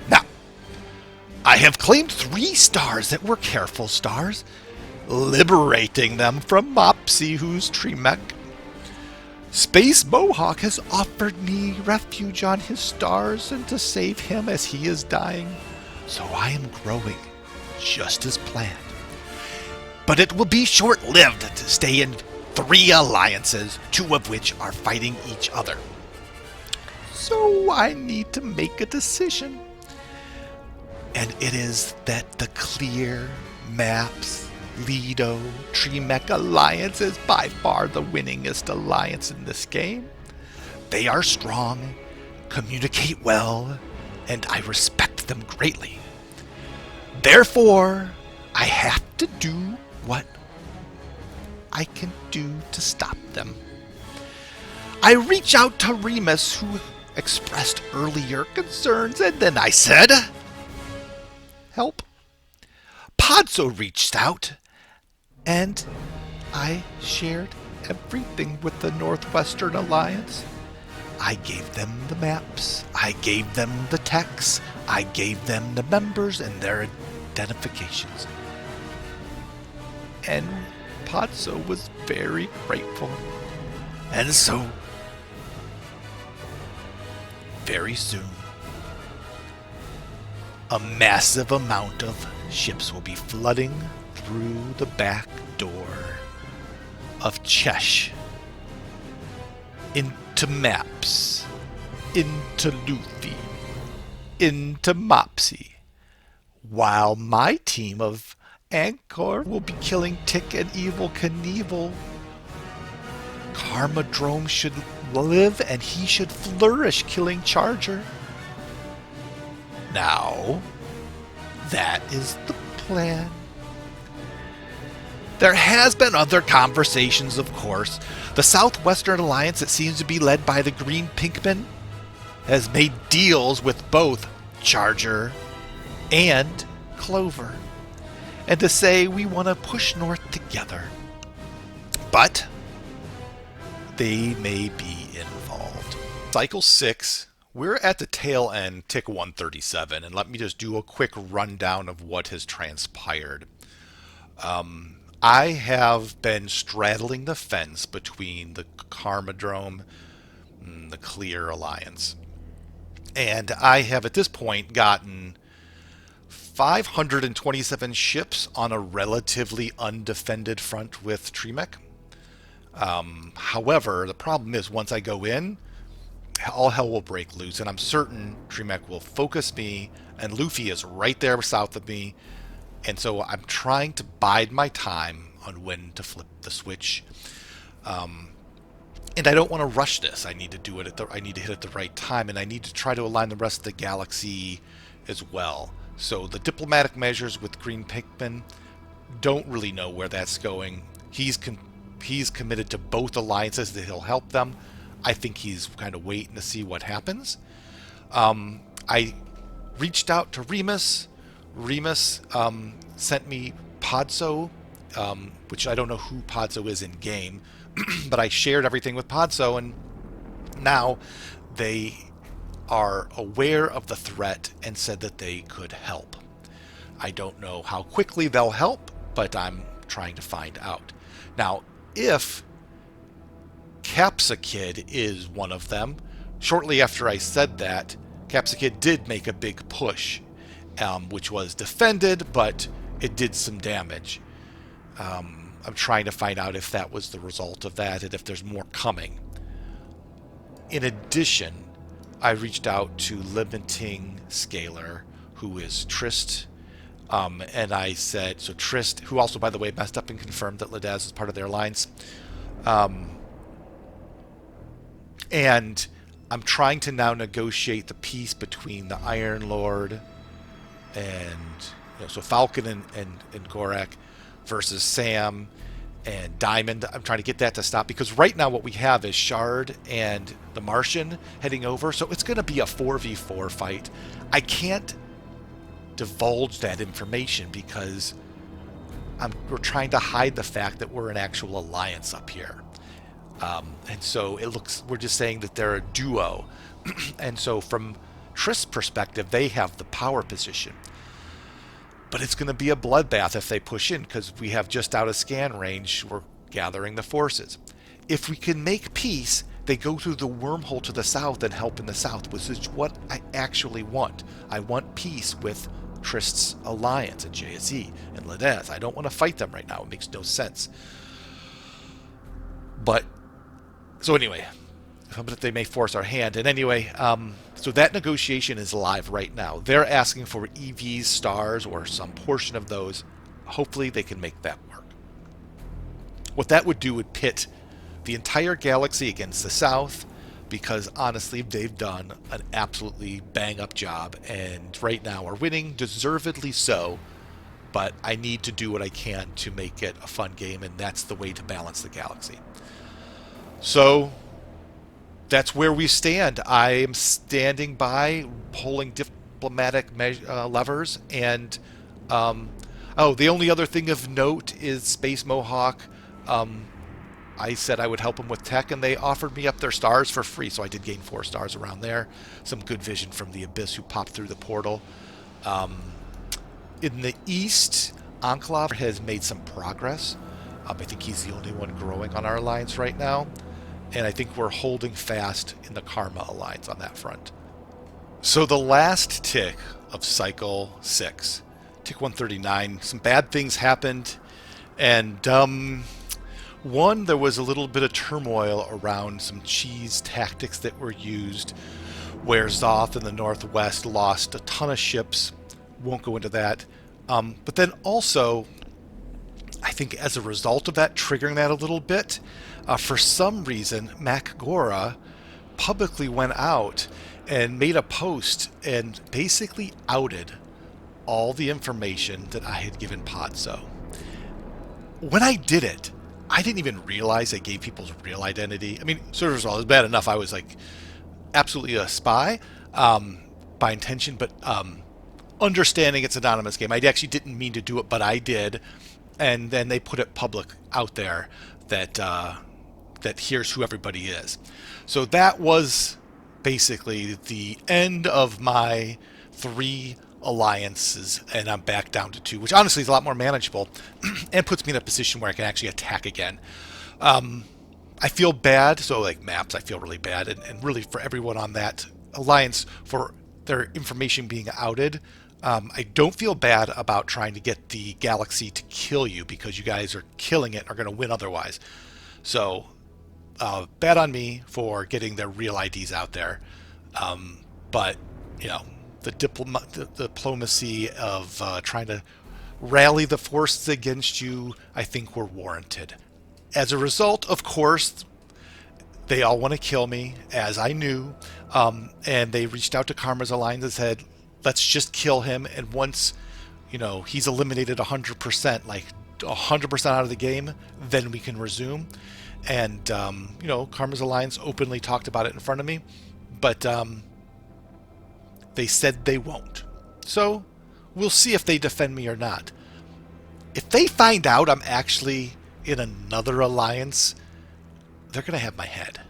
Now, I have claimed 3 stars that were careful stars, liberating them from Mopsy, who's Tremek. Space Mohawk has offered me refuge on his stars and to save him as he is dying. So I am growing, just as planned. But it will be short-lived to stay in 3 alliances, 2 of which are fighting each other. So I need to make a decision. And it is that the Clear, Maps, Lido, Tremek alliance is by far the winningest alliance in this game. They are strong, communicate well, and I respect them greatly. Therefore, I have to do what I can do to stop them. I reach out to Remus, who expressed earlier concerns, and then I said, help. Podzo reached out, and I shared everything with the Northwestern Alliance. I gave them the maps, I gave them the techs, I gave them the members and their identifications. And Podzo was very grateful. And so, very soon, a massive amount of ships will be flooding through the back door of Chesh into Maps, into Luffy, into Mopsy, while my team of Anchor will be killing Tick and Evil Knievel. Karmadrome should live and he should flourish, killing Charger. Now, that is the plan. There has been other conversations, of course. The Southwestern Alliance, that seems to be led by the Green Pinkman, has made deals with both Charger and Clover, and to say we want to push north together. But they may be involved. Cycle 6, we're at the tail end, tick 137, and let me just do a quick rundown of what has transpired. I have been straddling the fence between the Karmadrome and the Clear Alliance. And I have at this point gotten 527 ships on a relatively undefended front with Tremek. However, the problem is once I go in, all hell will break loose, and I'm certain Tremek will focus me, and Luffy is right there south of me. And so I'm trying to bide my time on when to flip the switch. And I don't want to rush this. I need to do it I need to hit it at the right time, and I need to try to align the rest of the galaxy as well. So the diplomatic measures with Green Pinkman, don't really know where that's going. He's committed to both alliances that he'll help them. I think he's kind of waiting to see what happens. I reached out to Remus. Remus sent me Podzo, which I don't know who Podzo is in game, but I shared everything with Podzo, and now they are aware of the threat and said that they could help. I don't know how quickly they'll help, but I'm trying to find out. Now, if Capsakid is one of them, shortly after I said that, Capsakid did make a big push, which was defended, but it did some damage. I'm trying to find out if that was the result of that and if there's more coming. In addition, I reached out to limiting scaler, who is Trist, and I said, so Trist, who also, by the way, messed up and confirmed that Ladaz is part of their alliance. And I'm trying to now negotiate the peace between the Iron Lord and so Falcon and Gorak versus Sam and Diamond. I'm trying to get that to stop because right now what we have is Shard and the Martian heading over, so it's going to be a 4v4 fight. I can't divulge that information because we're trying to hide the fact that we're an actual alliance up here. And so we're just saying that they're a duo. And so from Trist's perspective, they have the power position. But it's going to be a bloodbath if they push in because we have just out of scan range, we're gathering the forces. If we can make peace, they go through the wormhole to the south and help in the south, which is what I actually want. I want peace with Trist's alliance and JSE and Ladez. I don't want to fight them right now. It makes no sense. But so anyway, but they may force our hand. And anyway, so that negotiation is live right now. They're asking for EVs, stars, or some portion of those. Hopefully they can make that work. What that would do would pit the entire galaxy against the South, because honestly, they've done an absolutely bang-up job, and right now are winning, deservedly so, but I need to do what I can to make it a fun game, and that's the way to balance the galaxy. So that's where we stand. I am standing by, pulling diplomatic levers, and the only other thing of note is Space Mohawk. I said I would help them with tech, and they offered me up their stars for free, so I did gain 4 stars around there. Some good vision from the Abyss, who popped through the portal. In the east, Enclave has made some progress. I think he's the only one growing on our alliance right now. And I think we're holding fast in the Karma alliance on that front. So the last tick of Cycle 6, tick 139, some bad things happened. And one, there was a little bit of turmoil around some cheese tactics that were used, where Zoth in the northwest lost a ton of ships. Won't go into that. But then also, I think as a result of that, triggering that a little bit, for some reason, MacGora publicly went out and made a post and basically outed all the information that I had given Podso. When I did it, I didn't even realize I gave people's real identity. I mean, servers all, it was bad enough I was like absolutely a spy by intention, but understanding it's an anonymous game. I actually didn't mean to do it, but I did. And then they put it public out there that that here's who everybody is. So that was basically the end of my 3 alliances, and I'm back down to 2, which honestly is a lot more manageable and puts me in a position where I can actually attack again. I feel bad, so like maps, I feel really bad, and really for everyone on that alliance for their information being outed. I don't feel bad about trying to get the galaxy to kill you, because you guys are killing it, are going to win otherwise. So bad on me for getting their real IDs out there. But, you know, the diplomacy of trying to rally the forces against you, I think were warranted. As a result, of course, they all want to kill me, as I knew, and they reached out to Karma's alliance and said, let's just kill him, and once, you know, he's eliminated 100%, like 100% out of the game, then we can resume. And, you know, Karma's alliance openly talked about it in front of me, but they said they won't. So we'll see if they defend me or not. If they find out I'm actually in another alliance, they're going to have my head.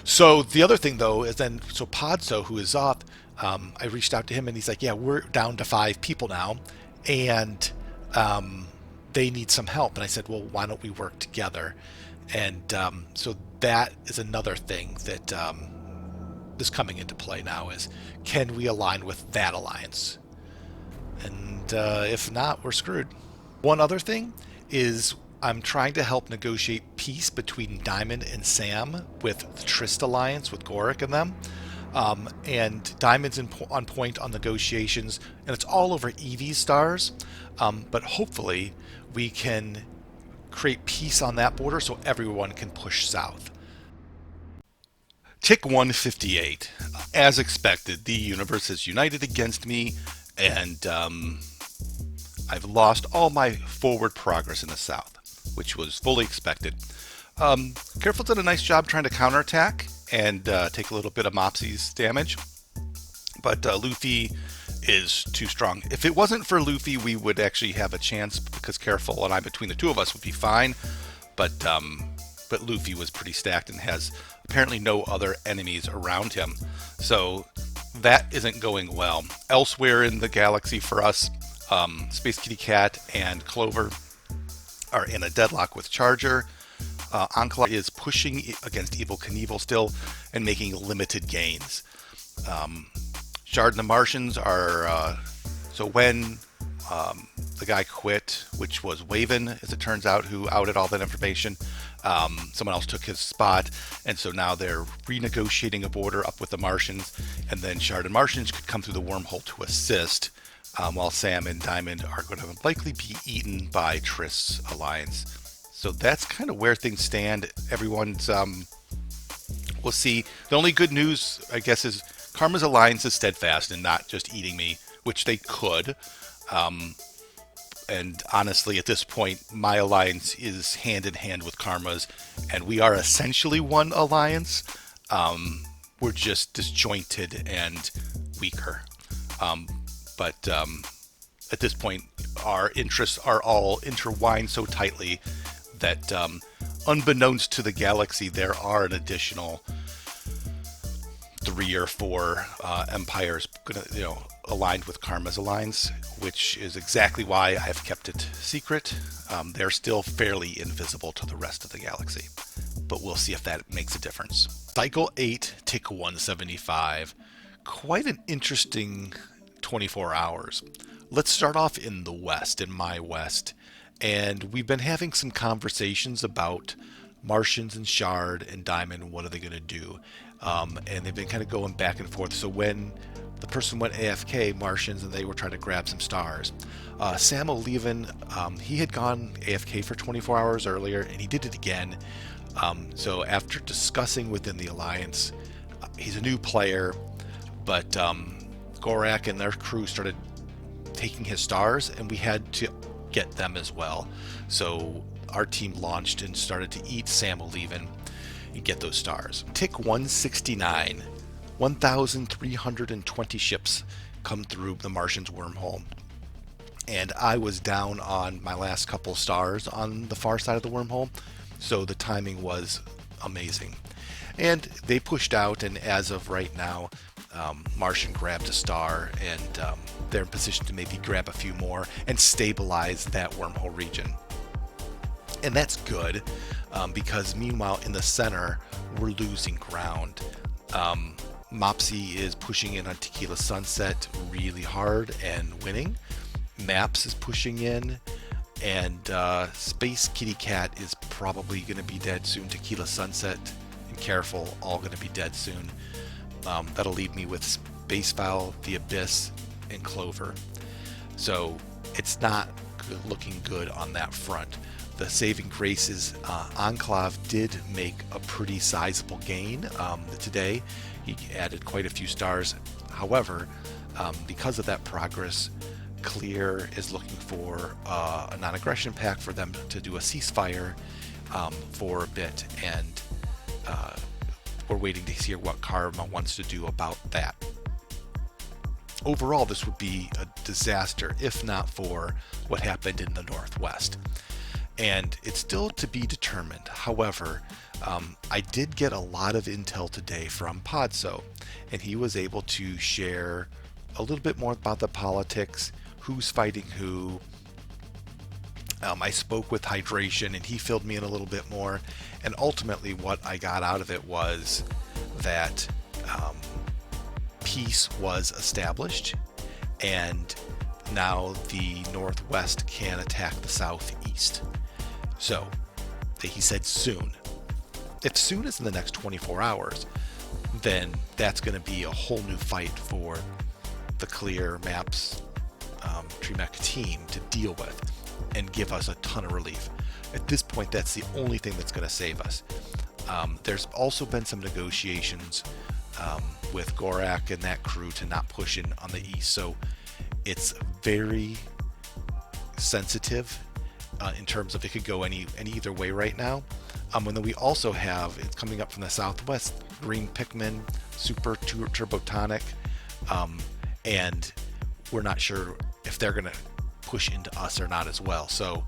So the other thing, though, is then, so Podso, who is off, I reached out to him, and he's like, yeah, we're down to 5 people now, and they need some help. And I said, well, why don't we work together? And so that is another thing that is coming into play now, is can we align with that alliance? And if not, we're screwed. One other thing is I'm trying to help negotiate peace between Diamond and Sam with the Trist Alliance with Goric and them. And Diamond's on point on negotiations, and it's all over EV stars. But hopefully, we can create peace on that border so everyone can push south. Tick 158. As expected, the universe has united against me, and I've lost all my forward progress in the south, which was fully expected. Careful did a nice job trying to counterattack and take a little bit of Mopsy's damage, but Luffy is too strong. If it wasn't for Luffy, we would actually have a chance because Careful and I, between the two of us, would be fine. But Luffy was pretty stacked and has apparently no other enemies around him, so that isn't going well. Elsewhere in the galaxy for us, Space Kitty Cat and Clover are in a deadlock with Charger. Enclave is pushing against Evil Knievel still and making limited gains. Shard and the Martians are... so when the guy quit, which was Waven, as it turns out, who outed all that information, someone else took his spot, and so now they're renegotiating a border up with the Martians, and then Shard and Martians could come through the wormhole to assist, while Sam and Diamond are going to likely be eaten by Trist's alliance. So that's kind of where things stand. Everyone's, we'll see. The only good news, I guess, is Karma's alliance is steadfast and not just eating me, which they could. And honestly, at this point, my alliance is hand in hand with Karma's, and we are essentially one alliance. We're just disjointed and weaker. But at this point, our interests are all intertwined so tightly that unbeknownst to the galaxy, there are an additional 3 or 4 empires aligned with Karma's alliance, which is exactly why I've kept it secret. They're still fairly invisible to the rest of the galaxy, but we'll see if that makes a difference. Cycle 8, Tick 175. Quite an interesting 24 hours. Let's start off in the west, in my west, and we've been having some conversations about Martians and Shard and Diamond. What are they going to do? And they've been kind of going back and forth. So when the person went AFK, Martians, and they were trying to grab some stars. Sam O'Leaven, he had gone AFK for 24 hours earlier, and he did it again. So after discussing within the Alliance, he's a new player, but Gorak and their crew started taking his stars, and we had to get them as well. So our team launched and started to eat Sam O'Leaven and get those stars. Tick 169. 1,320 ships come through the Martian's wormhole, and I was down on my last couple stars on the far side of the wormhole, so the timing was amazing. And they pushed out, and as of right now, Martian grabbed a star, and they're in position to maybe grab a few more and stabilize that wormhole region. And that's good, because meanwhile in the center, we're losing ground. Mopsy is pushing in on Tequila Sunset really hard and winning. Maps is pushing in, and Space Kitty Cat is probably going to be dead soon. Tequila Sunset and Careful all going to be dead soon. That'll leave me with Space Fowl, The Abyss, and Clover. So it's not looking good on that front. The saving grace is Enclave did make a pretty sizable gain today. He added quite a few stars. However, because of that progress, Clear is looking for a non-aggression pack for them to do a ceasefire for a bit, and we're waiting to hear what Karma wants to do about that. Overall, this would be a disaster if not for what happened in the Northwest. And it's still to be determined. However, I did get a lot of intel today from Podso, and he was able to share a little bit more about the politics, who's fighting who. I spoke with Hydration, and he filled me in a little bit more. And ultimately, what I got out of it was that peace was established, and now the northwest can attack the southeast. So, he said soon. If soon is in the next 24 hours, then that's going to be a whole new fight for the Clear Maps TreeMech team to deal with and give us a ton of relief. At this point, that's the only thing that's going to save us. There's also been some negotiations with Gorak and that crew to not push in on the east, so it's very sensitive in terms of it could go any either way right now. And then we also have, it's coming up from the southwest, Green Pikmin, Super Turbotonic, and we're not sure if they're going to push into us or not as well. So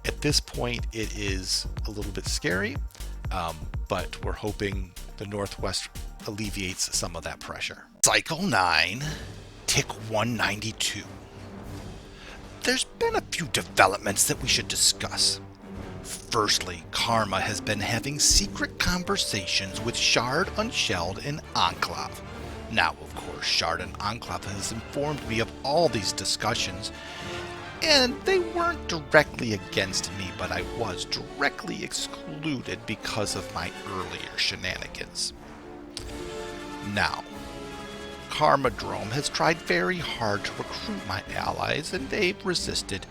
at this point, it is a little bit scary, but we're hoping the northwest alleviates some of that pressure. Cycle 9, Tick 192. There's been a few developments that we should discuss. Firstly, Karma has been having secret conversations with Shard, Unshelled, and Enclave. Now, of course, Shard and Enclave has informed me of all these discussions, and they weren't directly against me, but I was directly excluded because of my earlier shenanigans. Now, Karmadrome has tried very hard to recruit my allies, and they've resisted,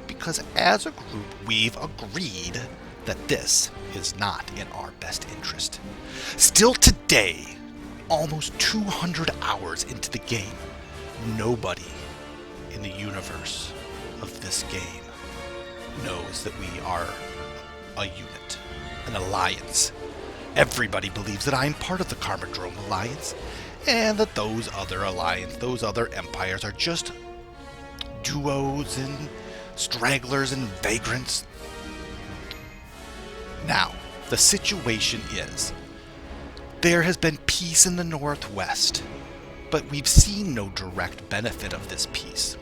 because as a group we've agreed that this is not in our best interest. Still today, almost 200 hours into the game, nobody in the universe of this game knows that we are a unit, an alliance. Everybody believes that I'm part of the Karmadrome Alliance, and that those other empires are just duos and stragglers and vagrants. Now, the situation is, there has been peace in the northwest, but we've seen no direct benefit of this peace.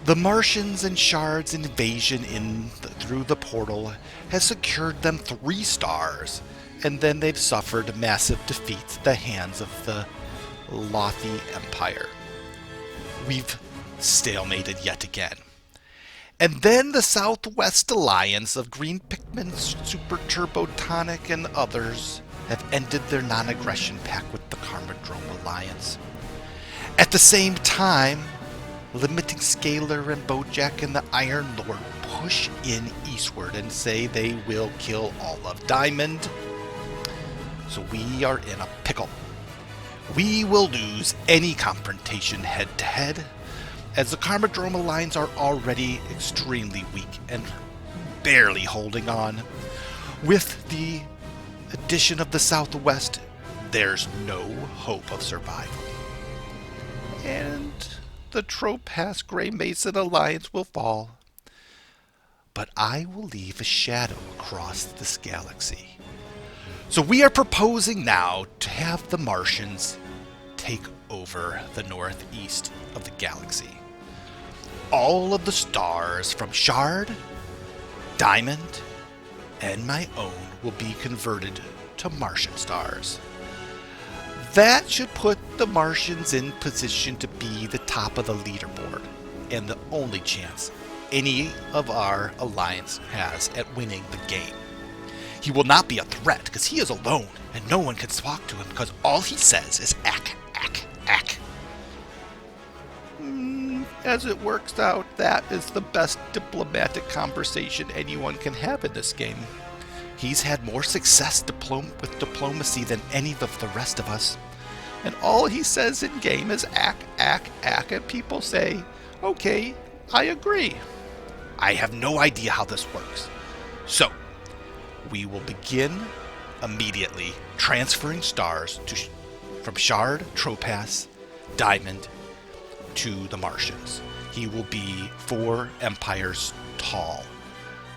The Martians and Shard's invasion through the portal has secured them 3 stars, and then they've suffered massive defeats at the hands of the Lothi Empire. We've stalemated yet again. And then the Southwest Alliance of Green Pikmin, Super Turbotonic, and others have ended their non-aggression pact with the Karmadrome Alliance. At the same time, Limiting Scalar and Bojack and the Iron Lord push in eastward and say they will kill all of Diamond. So we are in a pickle. We will lose any confrontation head-to-head, as the Karmadrome Alliance are already extremely weak and barely holding on. With the addition of the Southwest, there's no hope of survival. And the Tropass Grey Mason Alliance will fall. But I will leave a shadow across this galaxy. So we are proposing now to have the Martians take over the northeast of the galaxy. All of the stars from Shard, Diamond, and my own will be converted to Martian stars. That should put the Martians in position to be the top of the leaderboard, and the only chance any of our alliance has at winning the game. He will not be a threat, because he is alone, and no one can talk to him, because all he says is ack, ack, ack. As it works out, that is the best diplomatic conversation anyone can have in this game. He's had more success with diplomacy than any of the rest of us. And all he says in game is ack, ack, ack, and people say, okay, I agree. I have no idea how this works. So, we will begin immediately transferring stars from Shard, Tropass, Diamond, to the Martians. He will be 4 empires tall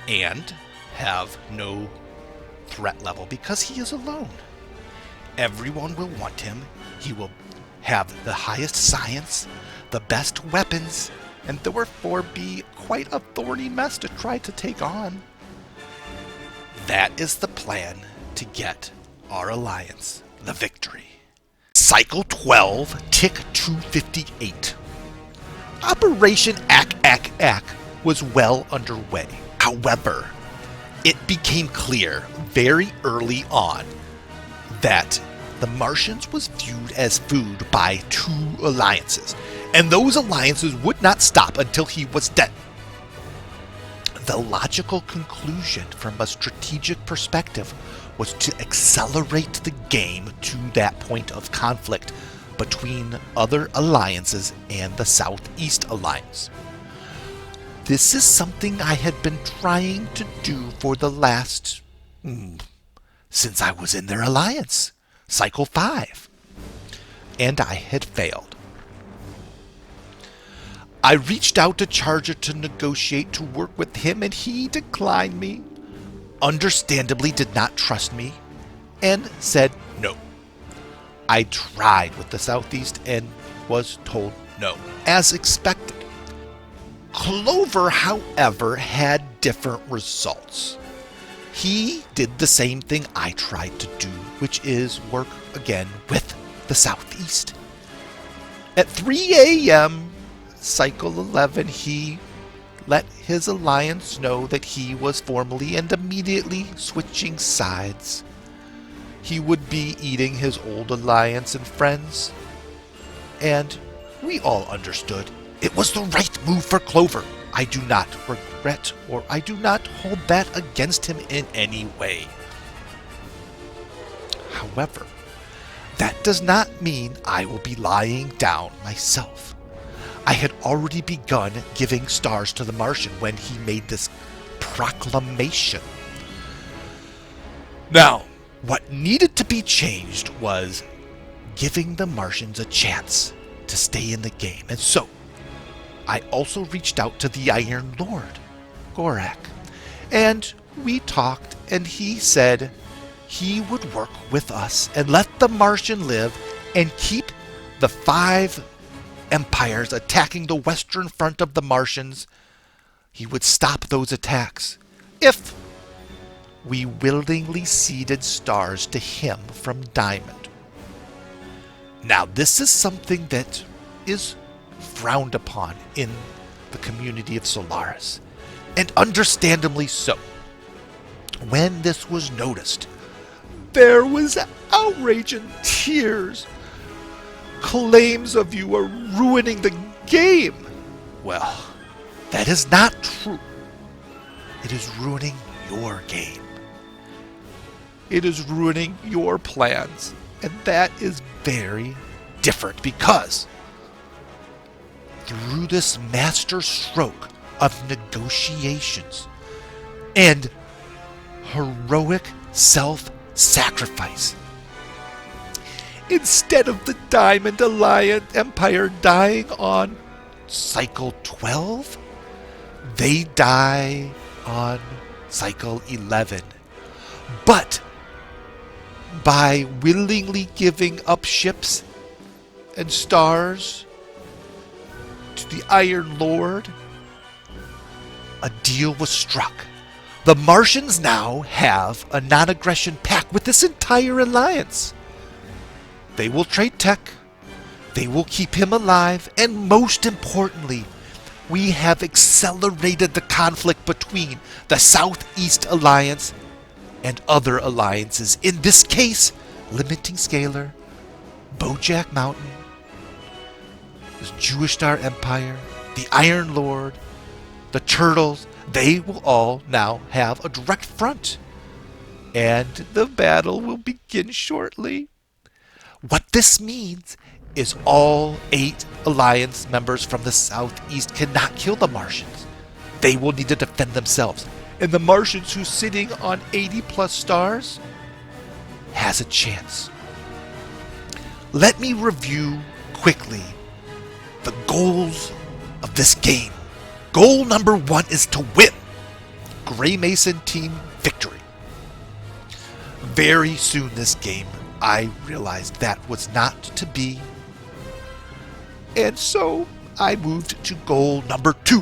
and have no threat level because he is alone. Everyone will want him. He will have the highest science, the best weapons, and therefore be quite a thorny mess to try to take on. That is the plan to get our alliance the victory. Cycle 12, Tick 258. Operation Ack was well underway. However, it became clear very early on that the Martians was viewed as food by two alliances, and those alliances would not stop until he was dead. The logical conclusion from a strategic perspective was to accelerate the game to that point of conflict between other alliances and the Southeast Alliance. This is something I had been trying to do for the last... since I was in their alliance, Cycle 5. And I had failed. I reached out to Charger to negotiate to work with him, and he declined me, understandably did not trust me, and said no. I tried with the Southeast and was told no, as expected. Clover, however, had different results. He did the same thing I tried to do, which is work again with the Southeast. At 3 a.m., Cycle 11, he let his alliance know that he was formally and immediately switching sides. He would be eating his old alliance and friends, and we all understood it was the right move for Clover. I do not regret, or I do not hold that against him in any way. However, that does not mean I will be lying down myself. I had already begun giving stars to the Martian when he made this proclamation. Now, what needed to be changed was giving the Martians a chance to stay in the game. And so, I also reached out to the Iron Lord, Gorak, and we talked, and he said he would work with us and let the Martian live and keep the 5 empires attacking the western front of the Martians. He would stop those attacks if we willingly ceded stars to him from Diamond. Now, this is something that is frowned upon in the community of Solaris, and understandably so. When this was noticed, there was outrage and tears. Claims of you are ruining the game. Well, that is not true. It is ruining your game. It is ruining your plans, and that is very different, because through this master stroke of negotiations and heroic self-sacrifice, instead of the Diamond Alliance Empire dying on Cycle 12, they die on Cycle 11. But by willingly giving up ships and stars to the Iron Lord, a deal was struck. The Martians now have a non-aggression pact with this entire alliance. They will trade tech, they will keep him alive, and most importantly, we have accelerated the conflict between the Southeast Alliance and other alliances. In this case, Limiting Scalar, Bojack Mountain, the Jewish Star Empire, the Iron Lord, the Turtles. They will all now have a direct front, and the battle will begin shortly. What this means is all 8 Alliance members from the Southeast cannot kill the Martians. They will need to defend themselves. And the Martians who's sitting on 80 plus stars has a chance. Let me review quickly the goals of this game. Goal number 1 is to win. Gray Mason team victory. Very soon this game, I realized that was not to be. And so I moved to goal number 2.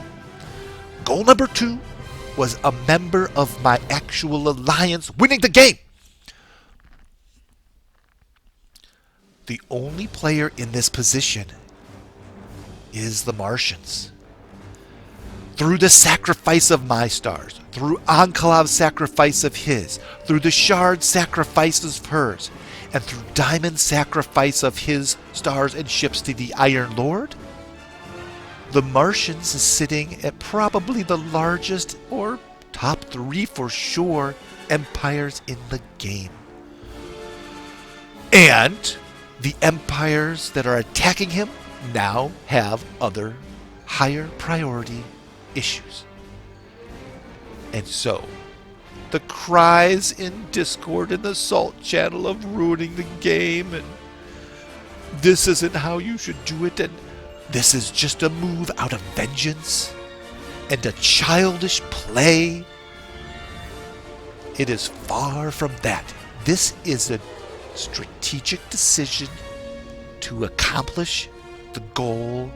Goal number 2 was a member of my actual alliance winning the game. The only player in this position is the Martians. Through the sacrifice of my stars, through Ankalav's sacrifice of his, through the Shard's sacrifices of hers, and through Diamond's sacrifice of his stars and ships to the Iron Lord, the Martians is sitting at probably the largest, or top 3 for sure, empires in the game. And the empires that are attacking him now have other higher priority issues. And so, the cries in Discord in the Salt channel of ruining the game, and this isn't how you should do it, and this is just a move out of vengeance, and a childish play. It is far from that. This is a strategic decision to accomplish the goal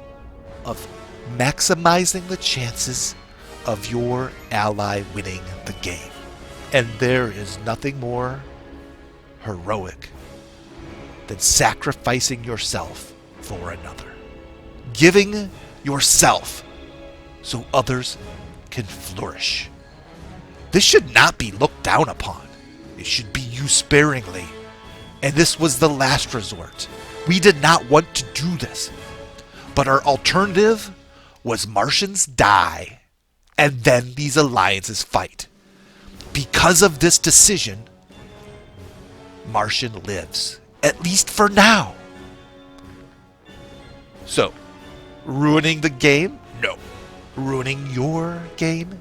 of maximizing the chances of your ally winning the game. And there is nothing more heroic than sacrificing yourself for another. Giving yourself so others can flourish. This should not be looked down upon. It should be used sparingly. And this was the last resort. We did not want to do this. But our alternative was Martians die, and then these alliances fight. Because of this decision, Martian lives, at least for now. So, ruining the game? No. Ruining your game?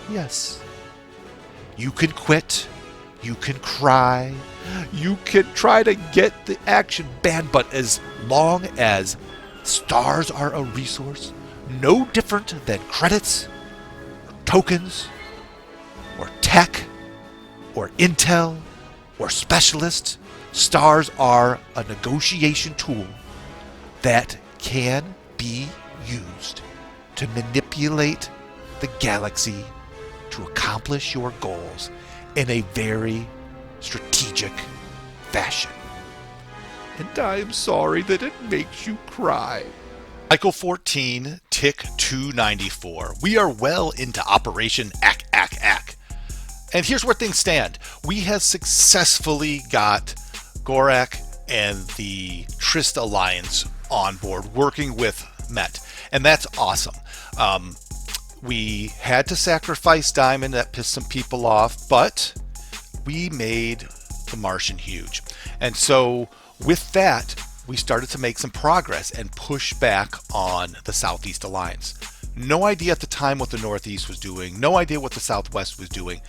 Yes. You can quit. You can cry. You can try to get the action banned, but as long as stars are a resource, no different than credits, or tokens, or tech, or intel, or specialists, stars are a negotiation tool that can be used to manipulate the galaxy to accomplish your goals in a very strategic fashion. And I am sorry that it makes you cry. Cycle 14, Tick 294. We are well into Operation Ack. And here's where things stand. We have successfully got Gorak and the Trist Alliance on board, working with Met. And that's awesome. We had to sacrifice Diamond, that pissed some people off, but we made the Martian huge. And so with that, we started to make some progress and push back on the Southeast Alliance. No idea at the time what the Northeast was doing, no idea what the Southwest was doing,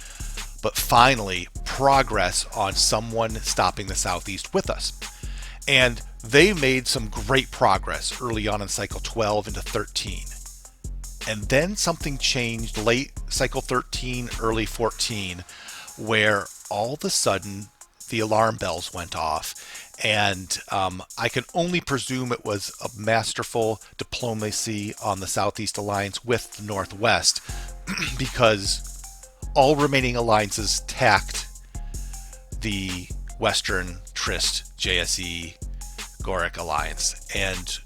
but finally progress on someone stopping the Southeast with us. And they made some great progress early on in Cycle 12 into 13. And then something changed late Cycle 13, early 14, where all of a sudden the alarm bells went off. And I can only presume it was a masterful diplomacy on the Southeast Alliance with the Northwest, because all remaining alliances tacked the Western Trist, JSE, Gorak alliance. And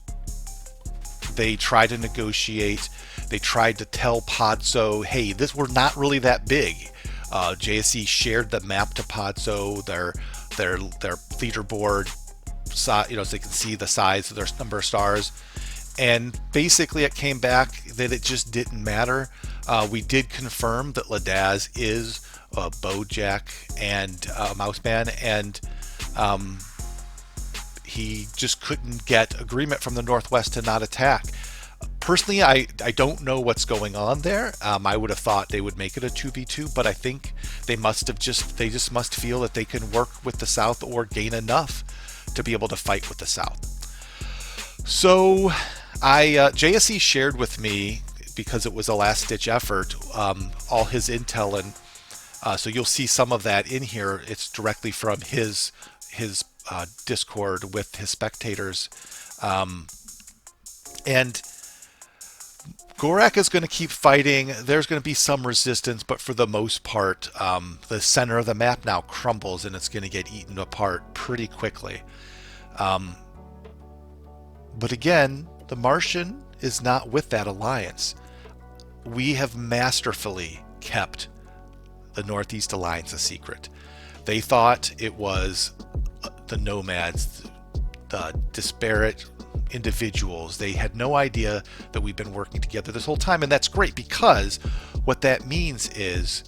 they tried to negotiate. They tried to tell Podso, hey, we're not really that big. JSE shared the map to Podso, their leaderboard, so they can see the size of their number of stars. And basically it came back that it just didn't matter. We did confirm that Ladaz is Bojack and Mouseman, and he just couldn't get agreement from the Northwest to not attack. Personally, I don't know what's going on there. I would have thought they would make it a 2v2, but I think they just must feel that they can work with the South or gain enough to be able to fight with the South. So JSE shared with me, because it was a last-ditch effort, all his intel, and so you'll see some of that in here. It's directly from his Discord with his spectators, and Gorak is going to keep fighting. There's going to be some resistance, but for the most part, the center of the map now crumbles, and it's going to get eaten apart pretty quickly. But again, The Martian is not with that alliance. We have masterfully kept the Northeast Alliance a secret. They thought it was the nomads, the disparate individuals. They had no idea that we've been working together this whole time, and that's great, because what that means is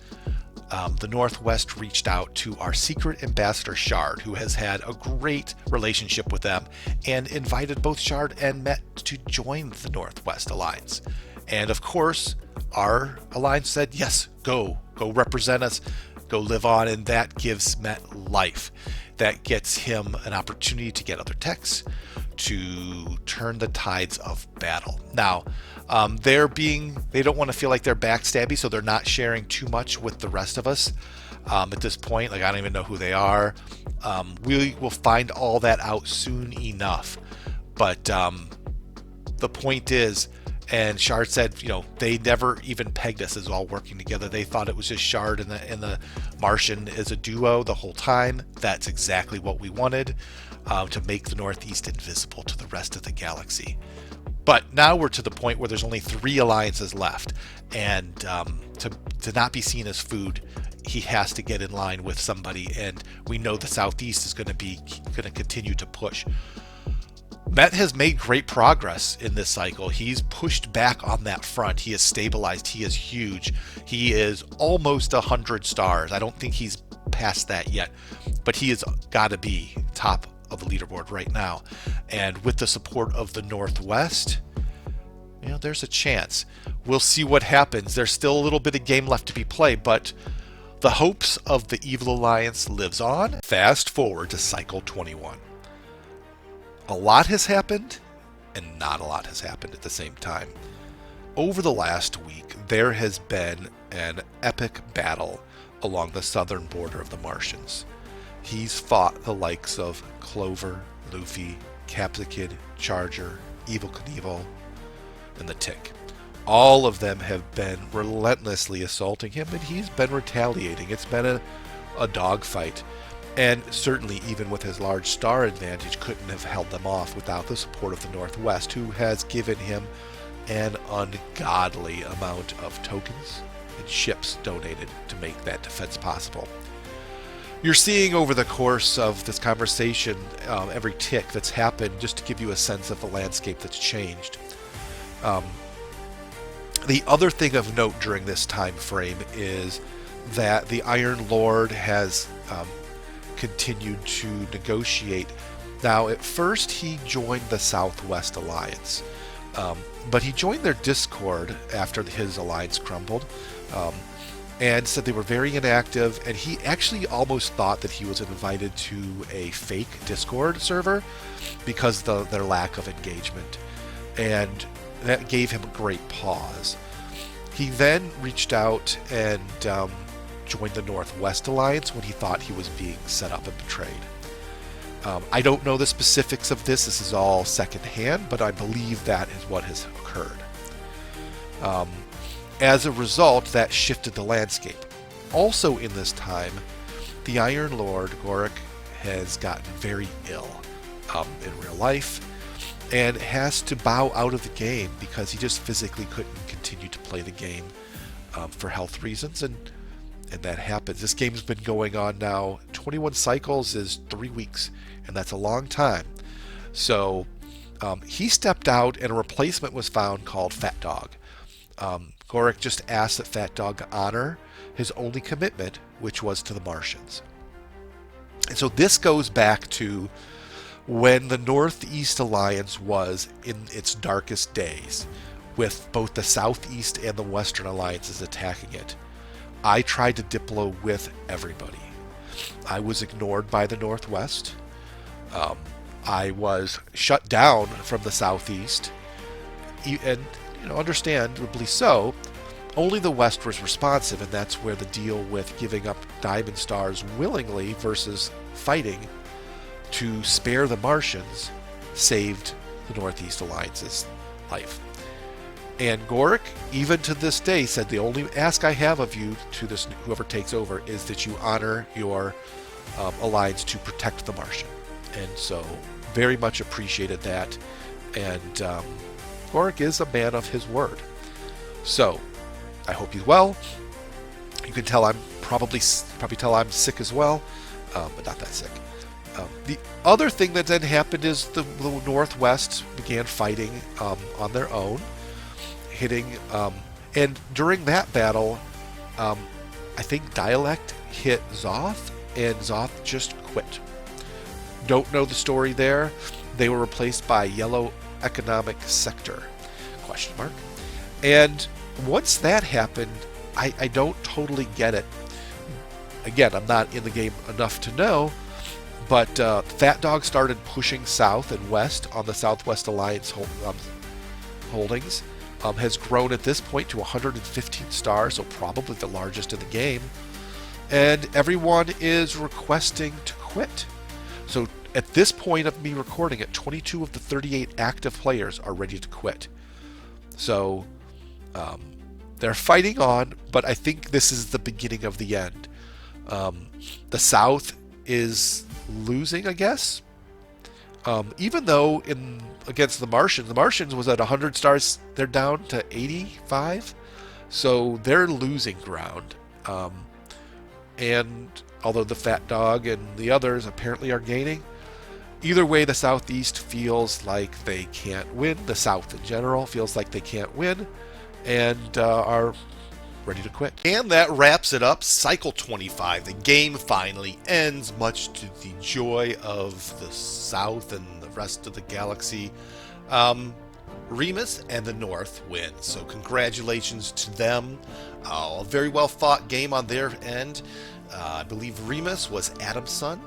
the Northwest reached out to our secret ambassador Shard, who has had a great relationship with them, and invited both Shard and Met to join the Northwest Alliance. And of course, our alliance said, yes, go represent us, go live on, and that gives Met life. That gets him an opportunity to get other techs, to turn the tides of battle. Now, they don't want to feel like they're backstabby, so they're not sharing too much with the rest of us at this point. Like, I don't even know who they are. We will find all that out soon enough. But the point is, and Shard said, they never even pegged us as all working together. They thought it was just Shard and the Martian as a duo the whole time. That's exactly what we wanted, to make the Northeast invisible to the rest of the galaxy. But now we're to the point where there's only 3 alliances left, and to not be seen as food, he has to get in line with somebody, and we know the Southeast is going to continue to push. Met has made great progress in this cycle. He's pushed back on that front. He has stabilized. He is huge. He is almost 100 stars. I don't think he's past that yet, but he has got to be top of the leaderboard right now. And with the support of the Northwest, there's a chance. We'll see what happens. There's still a little bit of game left to be played, but the hopes of the Evil Alliance lives on. Fast forward to Cycle 21. A lot has happened, and not a lot has happened at the same time. Over the last week, there has been an epic battle along the southern border of the Martians. He's fought the likes of Clover, Luffy, Capsicid, Charger, Evil Knievel, and the Tick. All of them have been relentlessly assaulting him, and he's been retaliating. It's been a dogfight. And certainly, even with his large star advantage, couldn't have held them off without the support of the Northwest, who has given him an ungodly amount of tokens and ships donated to make that defense possible. You're seeing over the course of this conversation every tick that's happened, just to give you a sense of the landscape that's changed. The other thing of note during this time frame is that the Iron Lord has continued to negotiate. Now, at first he joined the Southwest Alliance, but he joined their Discord after his alliance crumbled, and said they were very inactive, and he actually almost thought that he was invited to a fake Discord server because of their lack of engagement, and that gave him a great pause. He then reached out and joined the Northwest Alliance when he thought he was being set up and betrayed. I don't know the specifics of this. This is all secondhand, but I believe that is what has occurred. As a result, that shifted the landscape. Also in this time, the Iron Lord, Gorik, has gotten very ill in real life and has to bow out of the game because he just physically couldn't continue to play the game for health reasons, and that happens. This game's been going on now. 21 cycles is 3 weeks, and that's a long time. So he stepped out, and a replacement was found called Fat Dog. Gorik just asked that Fat Dog honor his only commitment, which was to the Martians. And so this goes back to when the Northeast Alliance was in its darkest days, with both the Southeast and the Western Alliances attacking it. I tried to diplo with everybody. I was ignored by the Northwest. I was shut down from the Southeast, and understandably so. Only the West was responsive, and that's where the deal with giving up Diamond Stars willingly versus fighting to spare the Martians saved the Northeast Alliance's life. And Gorik, even to this day, said the only ask I have of you, to this whoever takes over, is that you honor your alliance to protect the Martian. And so very much appreciated that, And Gorik is a man of his word. So I hope he's well. You can tell I'm probably tell I'm sick as well, but not that sick. The other thing that then happened is the Northwest began fighting on their own, hitting, and during that battle, I think Dialect hit Zoth, and Zoth just quit. Don't know the story there. They were replaced by Yellow Economic Sector? Question mark. And once that happened, I don't totally get it. Again, I'm not in the game enough to know, but Fat Dog started pushing south and west on the Southwest Alliance holdings. Has grown at this point to 115 stars, so probably the largest in the game. And everyone is requesting to quit. So at this point of me recording it, 22 of the 38 active players are ready to quit. So they're fighting on, but I think this is the beginning of the end. The South is losing, I guess. Even though against the Martians was at 100 stars, they're down to 85. So they're losing ground. And although the Fat Dog and the others apparently are gaining, either way, the Southeast feels like they can't win. The South in general feels like they can't win and are ready to quit. And that wraps it up. Cycle 25. The game finally ends, much to the joy of the South and the rest of the galaxy. Remus and the North win. So congratulations to them. A very well fought game on their end. I believe Remus was Adam's son,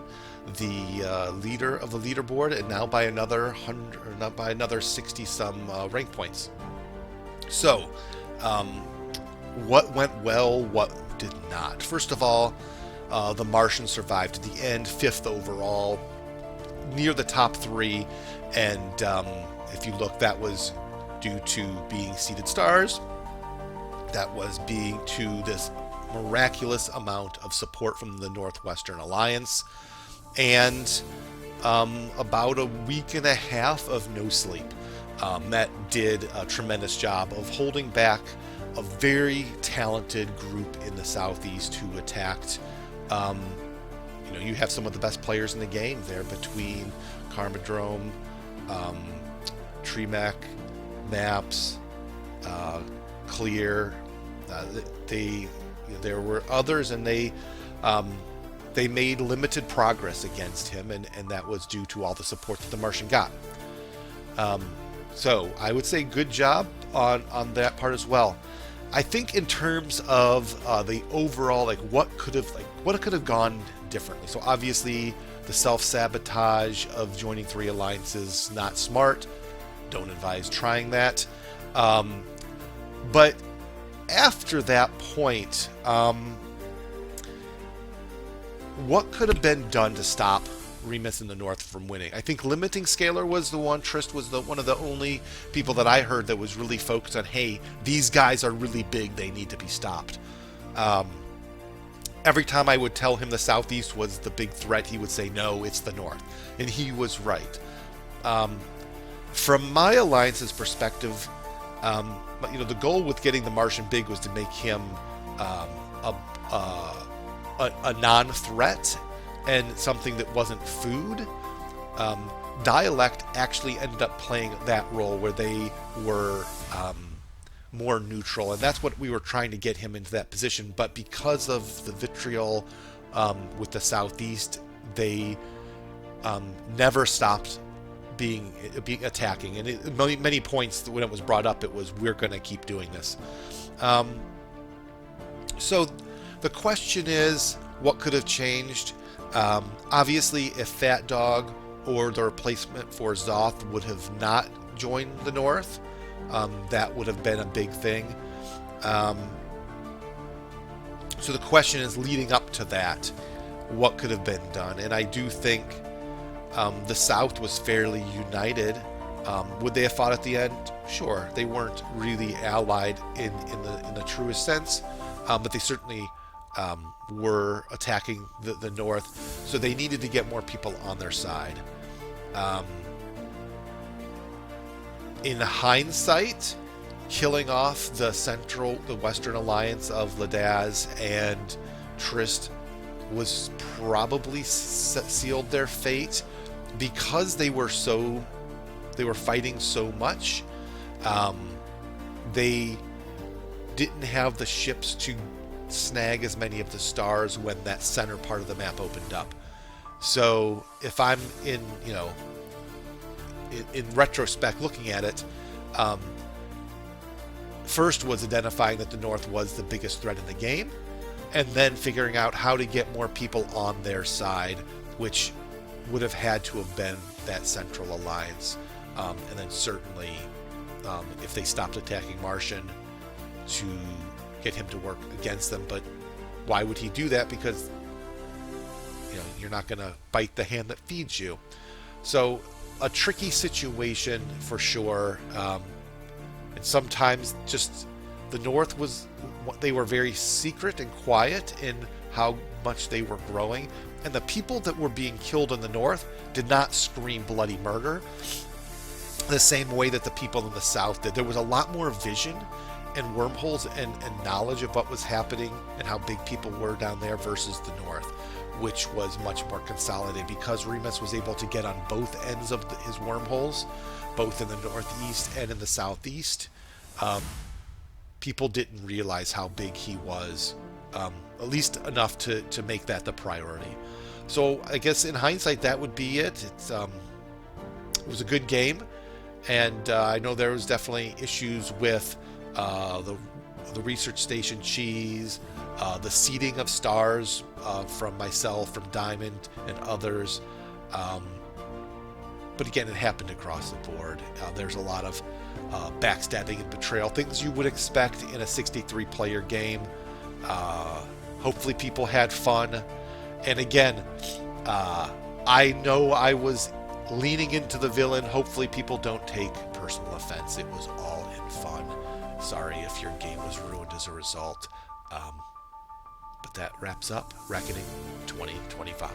the leader of the leaderboard, and now by another 100, or not by another 60 some rank points. So, what went well, what did not? First of all, the Martians survived to the end, 5th overall, near the top 3, and if you look, that was due to being seeded stars. That was being to this miraculous amount of support from the Northwestern Alliance, and about a week and a half of no sleep. That did a tremendous job of holding back a very talented group in the Southeast who attacked. You have some of the best players in the game there between Carmadrome, Tremac, Maps, Clear. There were others, and they made limited progress against him, and that was due to all the support that the Martian got. So I would say good job on that part as well. I think in terms of the overall, what could have gone differently. So obviously the self-sabotage of joining 3 alliances, not smart. Don't advise trying that. But after that point, what could have been done to stop Remus in the North from winning? I think limiting Scalar was the one. Trist was one of the only people that I heard that was really focused on, hey, these guys are really big, they need to be stopped. Every time I would tell him the Southeast was the big threat, he would say, no, it's the North. And he was right. From my alliance's perspective, the goal with getting the Martian big was to make him a non-threat and something that wasn't food. Dialect actually ended up playing that role where they were more neutral, and that's what we were trying to get him into that position. But because of the vitriol with the Southeast, they never stopped being attacking, and many points when it was brought up, it was, we're going to keep doing this. So the question is, what could have changed? Obviously, if Fat Dog or the replacement for Zoth would have not joined the North, that would have been a big thing. So the question is, leading up to that, what could have been done? And I do think the South was fairly united. Would they have fought at the end? Sure. They weren't really allied in the truest sense, but they certainly were attacking the North, so they needed to get more people on their side. In hindsight, killing off the Western Alliance of Ladaz and Trist was probably sealed their fate because they were fighting so much. They didn't have the ships to snag as many of the stars when that center part of the map opened up. So if I'm in retrospect looking at it, first was identifying that the North was the biggest threat in the game, and then figuring out how to get more people on their side, which would have had to have been that Central Alliance. And then certainly, if they stopped attacking Martian, to get him to work against them. But why would he do that? Because you're not going to bite the hand that feeds you. So a tricky situation for sure. And sometimes just the North they were very secret and quiet in how much they were growing. And the people that were being killed in the North did not scream bloody murder the same way that the people in the South did. There was a lot more vision and wormholes and knowledge of what was happening and how big people were down there versus the North, which was much more consolidated because Remus was able to get on both ends of his wormholes, both in the Northeast and in the Southeast. People didn't realize how big he was, at least enough to make that the priority. So I guess in hindsight, that would be it. It was a good game, and I know there was definitely issues with the research station cheese, the seeding of stars from myself, from Diamond, and others. But again, it happened across the board. There's a lot of backstabbing and betrayal, things you would expect in a 63-player game. Hopefully people had fun. And again, I know I was leaning into the villain. Hopefully people don't take personal offense. It was all in fun. Sorry if your game was ruined as a result. But that wraps up Reckoning 2025.